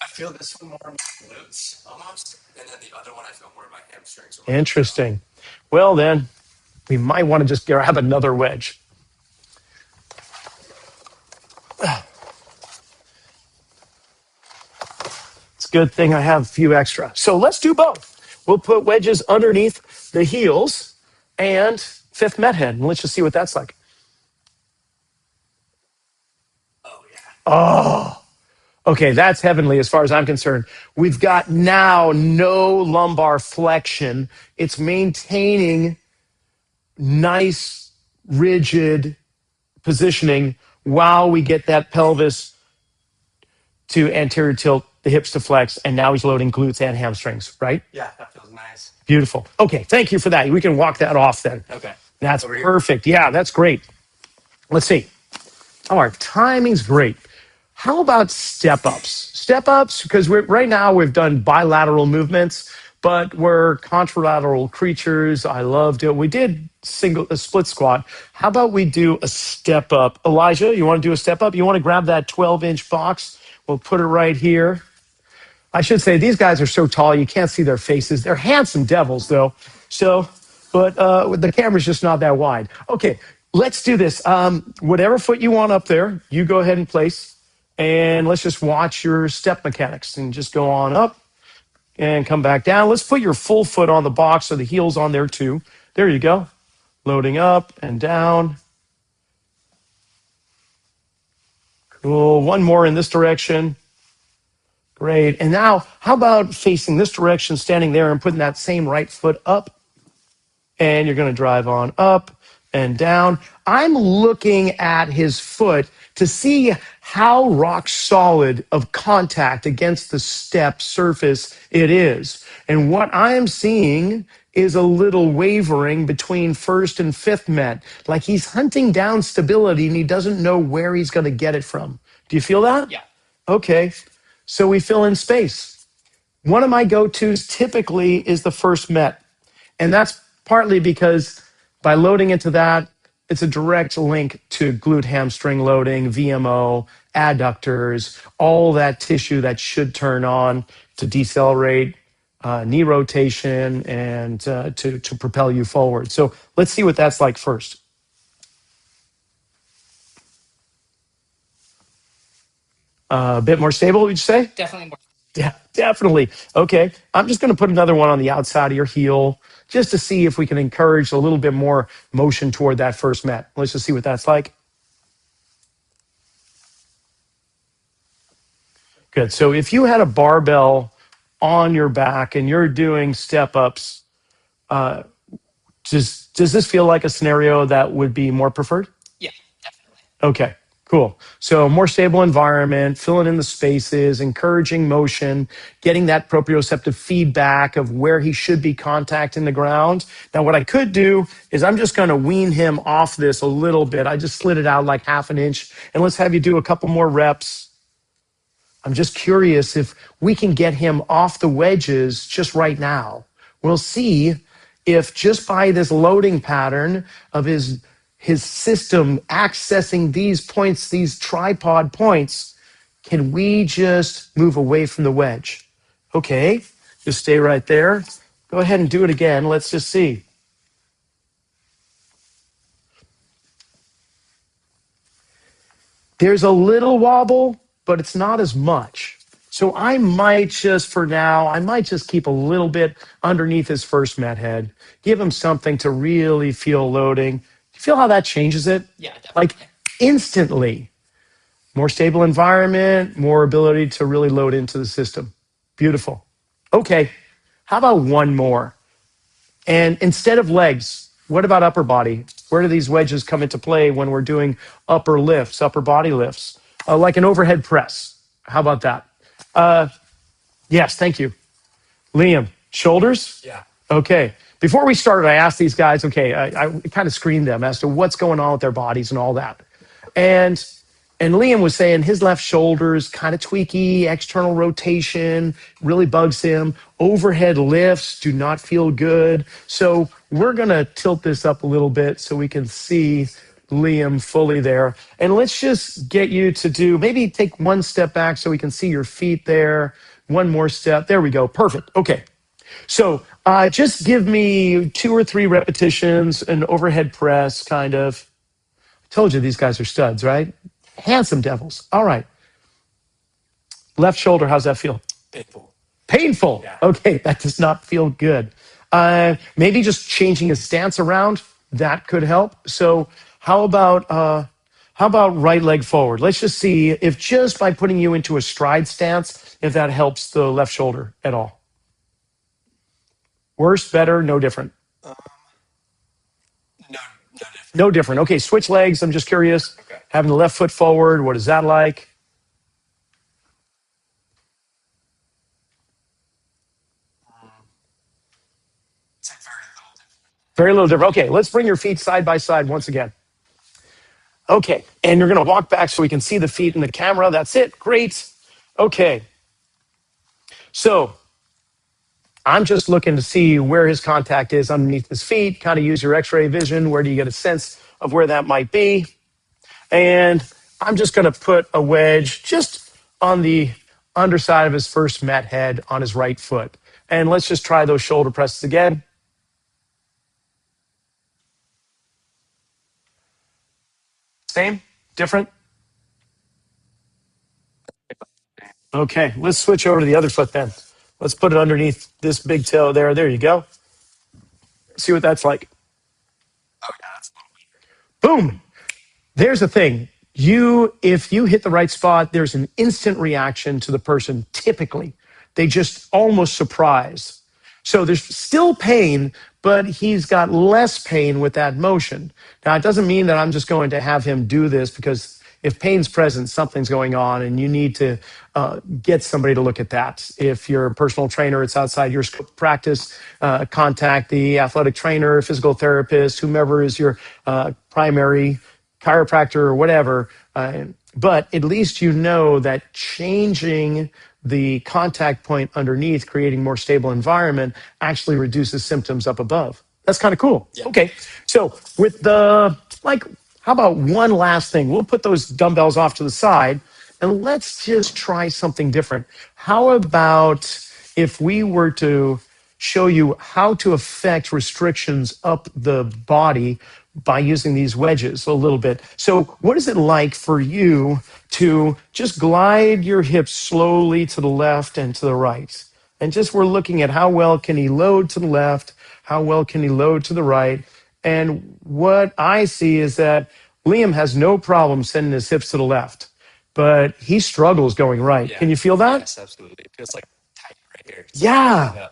I feel this one more in my glutes almost, and then the other one I feel more in my hamstrings. Interesting. Well, then, we might want to just grab another wedge. It's a good thing I have a few extra. So let's do both. We'll put wedges underneath the heels and fifth met head, and let's just see what that's like. Oh, yeah. Oh, okay, that's heavenly as far as I'm concerned. We've got now no lumbar flexion. It's maintaining nice, rigid positioning while we get that pelvis to anterior tilt, the hips to flex, and now he's loading glutes and hamstrings, right? Yeah, that feels nice. Beautiful. Okay, thank you for that. We can walk that off then. Okay. That's perfect. Yeah, that's great. Let's see. Oh, our timing's great. How about step ups? Step ups, because right now we've done bilateral movements, but we're contralateral creatures. I loved it. We did a split squat. How about we do a step up? Elijah, you want to do a step up? You want to grab that 12-inch box? We'll put it right here. I should say these guys are so tall you can't see their faces. They're handsome devils, though. So, but the camera's just not that wide. Okay, let's do this. Whatever foot you want up there, you go ahead and place, and let's just watch your step mechanics and just go on up and come back down. Let's put your full foot on the box so the heel's on there too. There you go. Loading up and down. Cool. One more in this direction. Great. And now, how about facing this direction, standing there and putting that same right foot up? And you're going to drive on up and down. I'm looking at his foot to see how rock solid of contact against the step surface it is. And what I am seeing is a little wavering between first and fifth met. Like he's hunting down stability and he doesn't know where he's going to get it from. Do you feel that? Yeah. Okay. So we fill in space. One of my go-tos typically is the first met. And that's partly because by loading into that, it's a direct link to glute hamstring loading, VMO, adductors, all that tissue that should turn on to decelerate knee rotation and to propel you forward. So let's see what that's like first. A bit more stable, would you say? Definitely more. Yeah, definitely. Okay. I'm just going to put another one on the outside of your heel just to see if we can encourage a little bit more motion toward that first met. Let's just see what that's like. Good. So if you had a barbell on your back and you're doing step ups, does this feel like a scenario that would be more preferred? Yeah, definitely. Okay, cool. So more stable environment, filling in the spaces, encouraging motion, getting that proprioceptive feedback of where he should be contacting the ground. Now, what I could do is I'm just going to wean him off this a little bit. I just slid it out like half an inch, and let's have you do a couple more reps. I'm just curious if we can get him off the wedges just right now. We'll see if just by this loading pattern of his system accessing these points, these tripod points, can we just move away from the wedge? Okay, just stay right there. Go ahead and do it again. Let's just see. There's a little wobble, but it's not as much. So I might just, for now, I might just keep a little bit underneath his first met head, give him something to really feel loading. You feel how that changes it? Yeah, definitely. Like instantly. More stable environment, more ability to really load into the system. Beautiful. Okay, how about one more? And instead of legs, what about upper body? Where do these wedges come into play when we're doing upper lifts, upper body lifts? Like an overhead press. How about that? Yes, thank you. Liam, shoulders? Yeah. Okay. Before we started, I asked these guys, okay, I kind of screened them as to what's going on with their bodies and all that. And Liam was saying his left shoulder's kind of tweaky, external rotation really bugs him. Overhead lifts do not feel good. So we're going to tilt this up a little bit so we can see Liam fully there. And let's just get you to do, maybe take one step back so we can see your feet there. One more step. There we go. Perfect. Okay. So just give me 2 or 3 repetitions, an overhead press kind of. I told you these guys are studs, right? Handsome devils. All right. Left shoulder, how's that feel? Painful. Painful. Yeah. Okay, that does not feel good. Maybe just changing his stance around, that could help. So how about right leg forward? Let's just see if just by putting you into a stride stance, if that helps the left shoulder at all. Worse, better, no different? No different. No different. Okay, switch legs. I'm just curious. Okay. Having the left foot forward, what is that like? It's like very little different. Very little different. Okay, let's bring your feet side by side once again. Okay, and you're going to walk back so we can see the feet in the camera. That's it. Great. Okay. So I'm just looking to see where his contact is underneath his feet, kind of use your x-ray vision. Where do you get a sense of where that might be? And I'm just going to put a wedge just on the underside of his first met head on his right foot. And let's just try those shoulder presses again. Same? Different? Okay, let's switch over to the other foot then. Let's put it underneath this big toe there. There you go. See what that's like. Oh yeah, that's a little weaker. Boom. There's the thing. If you hit the right spot, there's an instant reaction to the person. Typically, they just almost surprise. So there's still pain, but he's got less pain with that motion. Now, it doesn't mean that I'm just going to have him do this, because if pain's present, something's going on, and you need to get somebody to look at that. If you're a personal trainer, it's outside your scope of practice. Contact the athletic trainer, physical therapist, whomever is your primary chiropractor or whatever. But at least you know that changing the contact point underneath, creating more stable environment, actually reduces symptoms up above. That's kind of cool. Yeah. Okay. So with how about one last thing? We'll put those dumbbells off to the side and let's just try something different. How about if we were to show you how to affect restrictions up the body by using these wedges a little bit? So what is it like for you to just glide your hips slowly to the left and to the right? And just we're looking at how well can he load to the left, how well can he load to the right. And what I see is that Liam has no problem sending his hips to the left, but he struggles going right. Yeah. Can you feel that? Yes, absolutely. It feels like tight right here. Yeah.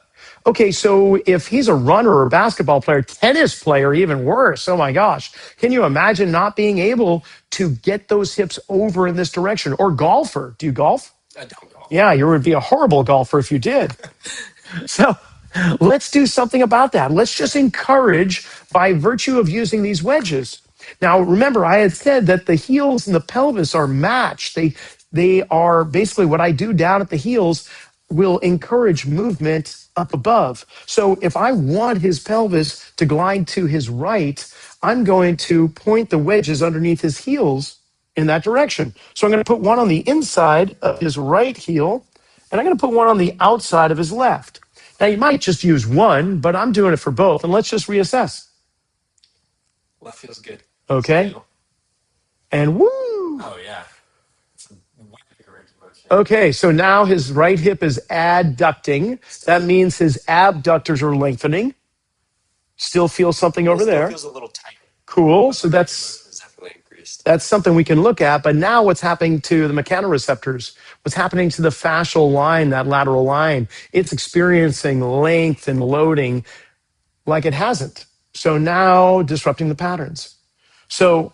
Okay, so if he's a runner or basketball player, tennis player, even worse, oh my gosh. Can you imagine not being able to get those hips over in this direction? Or golfer. Do you golf? I don't golf. Yeah, you would be a horrible golfer if you did. So let's do something about that. Let's just encourage by virtue of using these wedges. Now, remember, I had said that the heels and the pelvis are matched. They are basically what I do down at the heels will encourage movement up above. So if I want his pelvis to glide to his right, I'm going to point the wedges underneath his heels in that direction. So I'm going to put one on the inside of his right heel, and I'm going to put one on the outside of his left. Now, you might just use one, but I'm doing it for both, and let's just reassess. Left feels good. Okay. And woo! Oh, yeah. Okay, so now his right hip is adducting. That means his abductors are lengthening. Still feel something over there. Feels a little tight. Cool. So that's something we can look at. But now what's happening to the mechanoreceptors? What's happening to the fascial line, that lateral line? It's experiencing length and loading like it hasn't. So now disrupting the patterns. So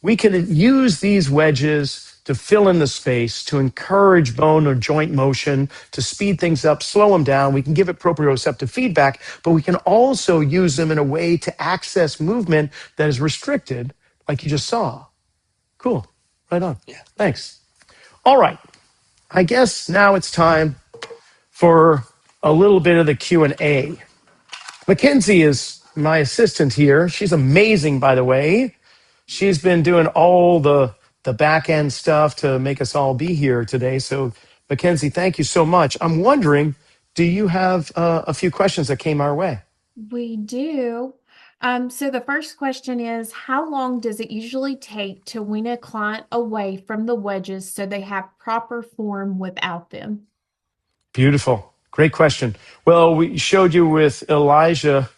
we can use these wedges to fill in the space, to encourage bone or joint motion, to speed things up, slow them down. We can give it proprioceptive feedback, but we can also use them in a way to access movement that is restricted, like you just saw. Cool. Right on. Yeah. Thanks. All right. I guess now it's time for a little bit of the Q&A. Mackenzie is my assistant here. She's amazing, by the way. She's been doing all the back end stuff to make us all be here today. So, Mackenzie, thank you so much. I'm wondering, do you have a few questions that came our way? We do. So the first question is, how long does it usually take to wean a client away from the wedges so they have proper form without them? Beautiful. Great question. Well, we showed you with Elijah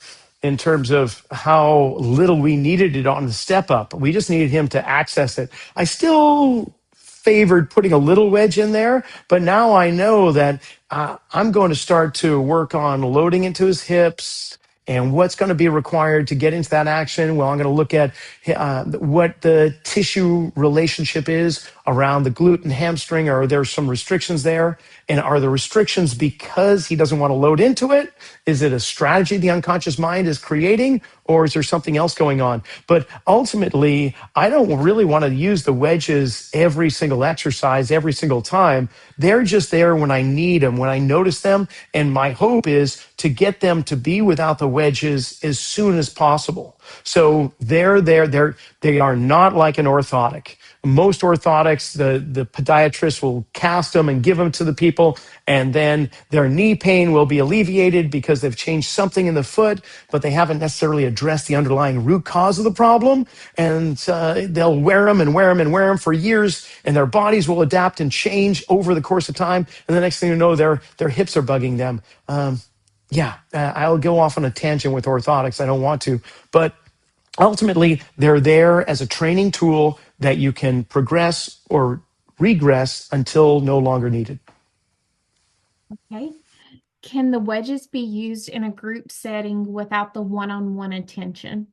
in terms of how little we needed it on the step up. We just needed him to access it. I still favored putting a little wedge in there, but now I know that I'm going to start to work on loading into his hips and what's going to be required to get into that action. Well, I'm going to look at what the tissue relationship is around the glute and hamstring. Are there some restrictions there? And are the restrictions because he doesn't want to load into it? Is it a strategy the unconscious mind is creating, or is there something else going on? But ultimately, I don't really want to use the wedges every single exercise, every single time. They're just there when I need them, when I notice them. And my hope is to get them to be without the wedges as soon as possible. So they are not like an orthotic. Most orthotics, the podiatrist will cast them and give them to the people, and then their knee pain will be alleviated because they've changed something in the foot, but they haven't necessarily addressed the underlying root cause of the problem. And they'll wear them and wear them and wear them for years, and their bodies will adapt and change over the course of time. And the next thing you know, their hips are bugging them. I'll go off on a tangent with orthotics. I don't want to, but ultimately, they're there as a training tool that you can progress or regress until no longer needed. Okay. Can the wedges be used in a group setting without the one-on-one attention?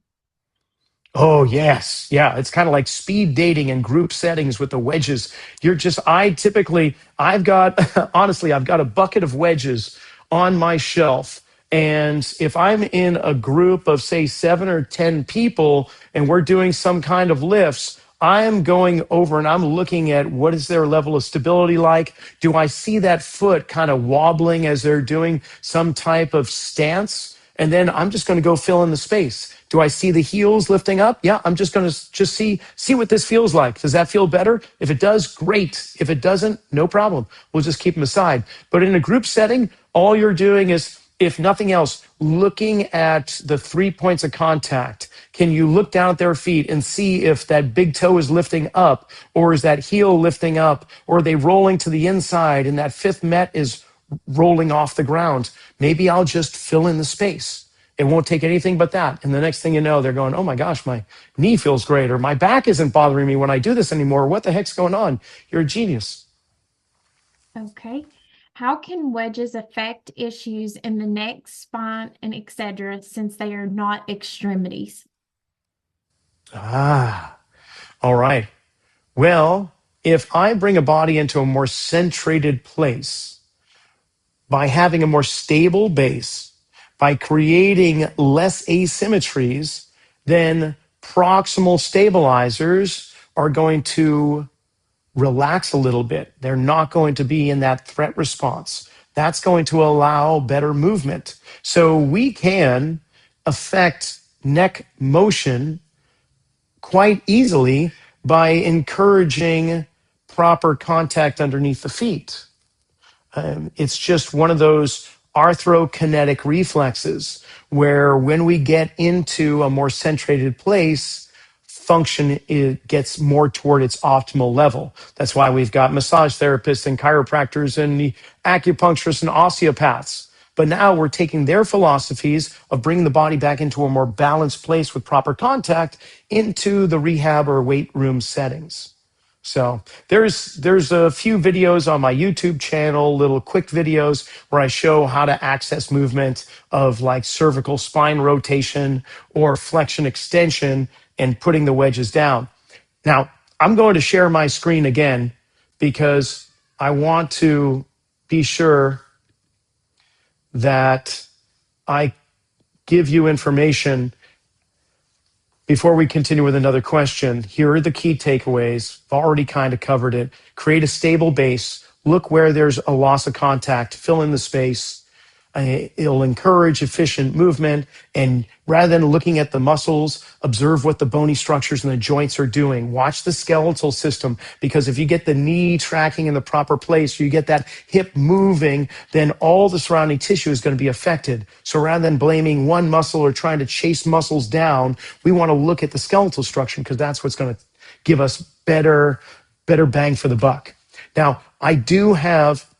Oh, yes. Yeah. It's kind of like speed dating in group settings with the wedges. I've got, honestly, I've got a bucket of wedges on my shelf. And if I'm in a group of, say, 7 or 10 people and we're doing some kind of lifts, I'm going over and I'm looking at what is their level of stability like? Do I see that foot kind of wobbling as they're doing some type of stance? And then I'm just going to go fill in the space. Do I see the heels lifting up? Yeah, I'm just going to just see what this feels like. Does that feel better? If it does, great. If it doesn't, no problem. We'll just keep them aside. But in a group setting, all you're doing is, if nothing else, looking at the 3 points of contact. Can you look down at their feet and see if that big toe is lifting up, or is that heel lifting up, or are they rolling to the inside and that fifth met is rolling off the ground? Maybe I'll just fill in the space. It won't take anything but that. And the next thing you know, they're going, oh my gosh, my knee feels great, or my back isn't bothering me when I do this anymore. What the heck's going on? You're a genius. Okay. How can wedges affect issues in the neck, spine, and etc., since they are not extremities? Ah, all right. Well, if I bring a body into a more centrated place by having a more stable base, by creating less asymmetries, then proximal stabilizers are going to relax a little bit. They're not going to be in that threat response. That's going to allow better movement. So we can affect neck motion quite easily by encouraging proper contact underneath the feet. It's just one of those arthrokinetic reflexes where when we get into a more centrated place, function gets more toward its optimal level. That's why we've got massage therapists and chiropractors and the acupuncturists and osteopaths. But now we're taking their philosophies of bringing the body back into a more balanced place with proper contact into the rehab or weight room settings. So there's a few videos on my YouTube channel, little quick videos where I show how to access movement of like cervical spine rotation or flexion extension and putting the wedges down. Now, I'm going to share my screen again because I want to be sure that I give you information. Before we continue with another question, here are the key takeaways. I've already kind of covered it. Create a stable base. Look where there's a loss of contact. Fill in the space. It'll encourage efficient movement. And rather than looking at the muscles, observe what the bony structures and the joints are doing. Watch the skeletal system, because if you get the knee tracking in the proper place, or you get that hip moving, then all the surrounding tissue is going to be affected. So rather than blaming one muscle or trying to chase muscles down, we want to look at the skeletal structure, because that's what's going to give us better bang for the buck. Now, I do have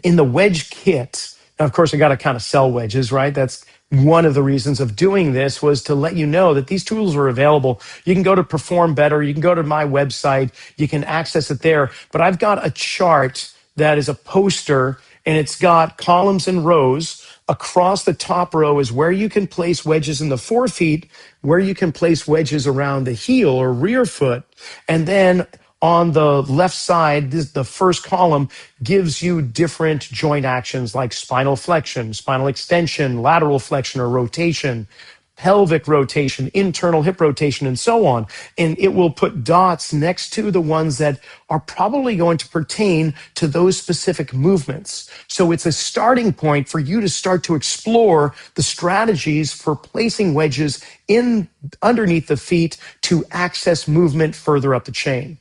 in the wedge kit. Now, of course, I got to kind of sell wedges, right? That's one of the reasons of doing this, was to let you know that these tools are available. You can go to Perform Better. You can go to my website. You can access it there. But I've got a chart that is a poster, and it's got columns and rows. Across the top row is where you can place wedges in the forefeet, where you can place wedges around the heel or rear foot. And then on the left side, the first column gives you different joint actions like spinal flexion, spinal extension, lateral flexion or rotation, pelvic rotation, internal hip rotation, and so on. And it will put dots next to the ones that are probably going to pertain to those specific movements. So it's a starting point for you to start to explore the strategies for placing wedges in underneath the feet to access movement further up the chain.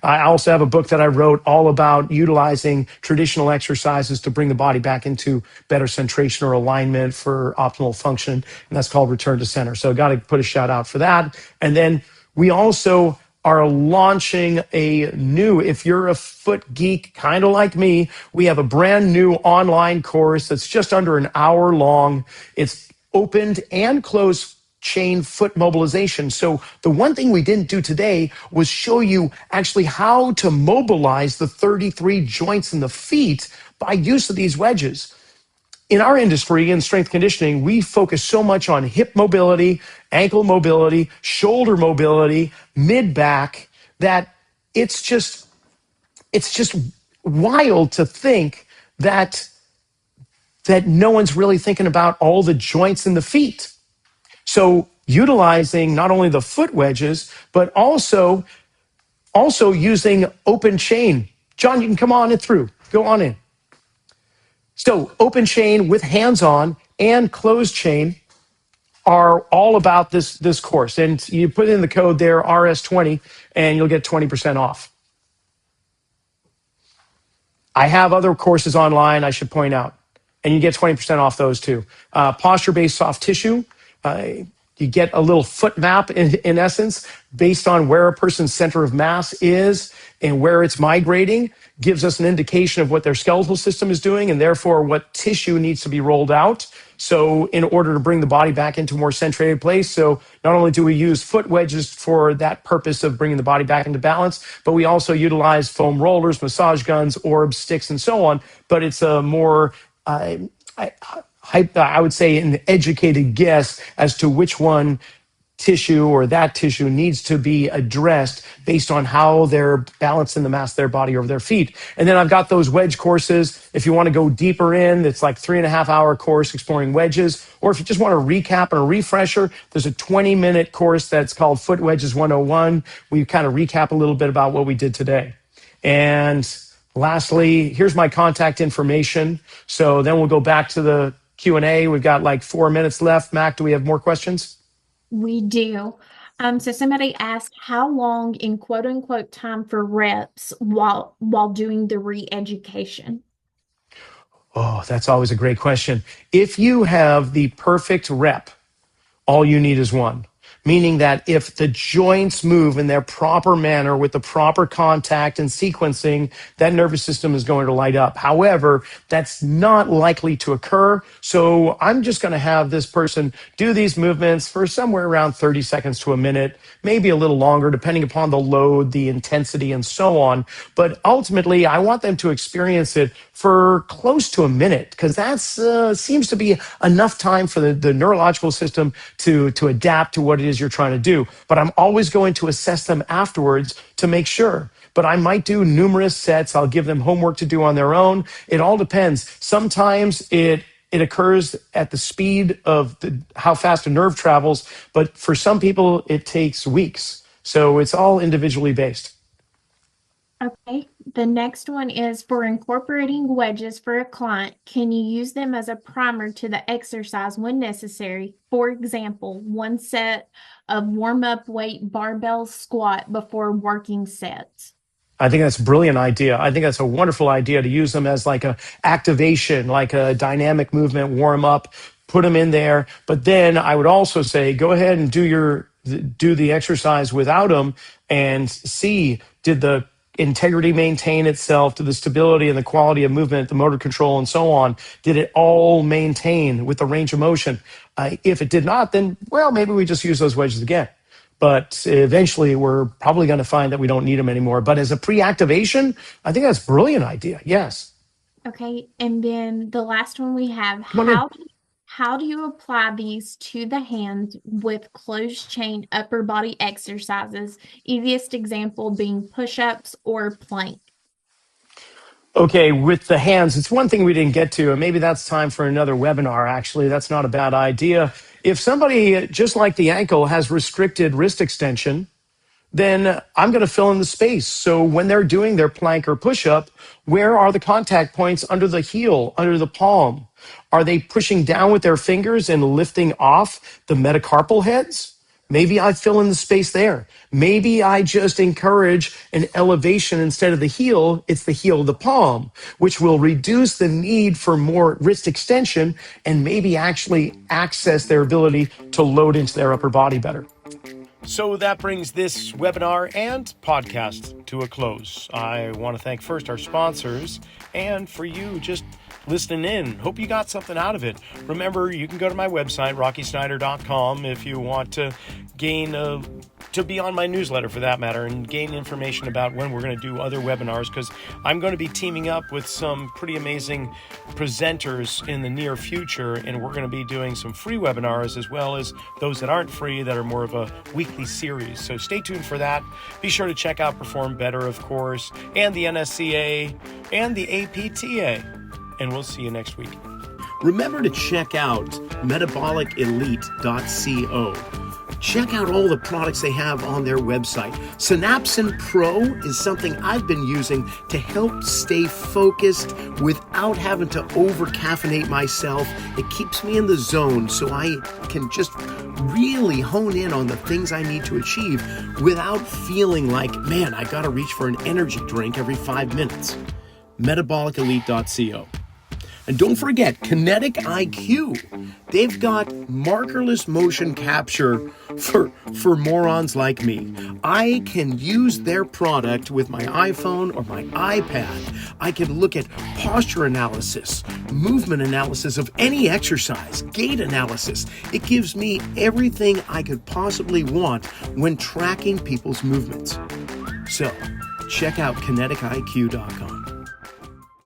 I also have a book that I wrote all about utilizing traditional exercises to bring the body back into better centration or alignment for optimal function, and that's called Return to Center. So got to put a shout out for that. And then we also are launching a new, if you're a foot geek kind of like me, we have a brand new online course that's just under an hour long. It's opened and closed chain foot mobilization. So the one thing we didn't do today was show you actually how to mobilize the 33 joints in the feet by use of these wedges. In our industry in strength conditioning, we focus so much on hip mobility, ankle mobility, shoulder mobility, mid back, that it's just wild to think that no one's really thinking about all the joints in the feet. So utilizing not only the foot wedges, but also using open chain. John, you can come on in through. Go on in. So open chain with hands on and closed chain are all about this course. And you put in the code there, RS20, and you'll get 20% off. I have other courses online, I should point out, and you get 20% off those too. Posture-based soft tissue. You get a little foot map in essence based on where a person's center of mass is and where it's migrating, gives us an indication of what their skeletal system is doing and therefore what tissue needs to be rolled out. So in order to bring the body back into a more centrated place. So not only do we use foot wedges for that purpose of bringing the body back into balance, but we also utilize foam rollers, massage guns, orbs, sticks, and so on. But it's a more, I would say, an educated guess as to which one tissue or that tissue needs to be addressed based on how they're balancing the mass of their body over their feet. And then I've got those wedge courses. If you want to go deeper in, it's like 3.5-hour course exploring wedges. Or if you just want a recap and a refresher, there's a 20-minute course that's called Foot Wedges 101. We kind of recap a little bit about what we did today. And lastly, here's my contact information. So then we'll go back to the Q&A. We've got like 4 minutes left. Mac, do we have more questions? We do. So somebody asked how long in quote unquote time for reps while doing the re-education? Oh, that's always a great question. If you have the perfect rep, all you need is one. Meaning that if the joints move in their proper manner with the proper contact and sequencing, that nervous system is going to light up. However, that's not likely to occur. So I'm just going to have this person do these movements for somewhere around 30 seconds to a minute, maybe a little longer, depending upon the load, the intensity, and so on. But ultimately, I want them to experience it for close to a minute, because that seems to be enough time for the neurological system to adapt to what it is you're trying to do. But I'm always going to assess them afterwards to make sure. But I might do numerous sets. I'll give them homework to do on their own. It all depends. Sometimes it occurs at the speed of how fast a nerve travels, but for some people, it takes weeks. So it's all individually based. Okay, the next one is for incorporating wedges for a client. Can you use them as a primer to the exercise when necessary? For example, one set of warm-up weight barbell squat before working sets. I think that's a brilliant idea. I think that's a wonderful idea to use them as like a activation, like a dynamic movement, warm up, put them in there. But then I would also say, go ahead and do the exercise without them and see, did the integrity maintain itself, to the stability and the quality of movement, the motor control, and so on? Did it all maintain with the range of motion? If it did not, then, well, maybe we just use those wedges again. But eventually, we're probably going to find that we don't need them anymore. But as a pre-activation, I think that's a brilliant idea. Yes. Okay, and then the last one we have, how do you apply these to the hands with closed chain upper body exercises? Easiest example being push-ups or plank. Okay, with the hands, it's one thing we didn't get to, and maybe that's time for another webinar, actually. That's not a bad idea. If somebody, just like the ankle, has restricted wrist extension, then I'm going to fill in the space. So when they're doing their plank or push-up, where are the contact points under the heel, under the palm? Are they pushing down with their fingers and lifting off the metacarpal heads? Maybe I fill in the space there. Maybe I just encourage an elevation instead of the heel. It's the heel of the palm, which will reduce the need for more wrist extension and maybe actually access their ability to load into their upper body better. So that brings this webinar and podcast to a close. I want to thank first our sponsors, and for you, just listening in. Hope you got something out of it. Remember, you can go to my website, rockysnyder.com, if you want to gain to be on my newsletter for that matter and gain information about when we're going to do other webinars, because I'm going to be teaming up with some pretty amazing presenters in the near future, and we're going to be doing some free webinars as well as those that aren't free that are more of a weekly series. So stay tuned for that. Be sure to check out Perform Better, of course, and the NSCA and the APTA, and we'll see you next week. Remember to check out metabolicelite.co. Check out all the products they have on their website. Synapsin Pro is something I've been using to help stay focused without having to over-caffeinate myself. It keeps me in the zone so I can just really hone in on the things I need to achieve without feeling like, man, I gotta reach for an energy drink every 5 minutes. metabolicelite.co. And don't forget, Kinetic IQ. They've got markerless motion capture for morons like me. I can use their product with my iPhone or my iPad. I can look at posture analysis, movement analysis of any exercise, gait analysis. It gives me everything I could possibly want when tracking people's movements. So, check out kinetikiq.com.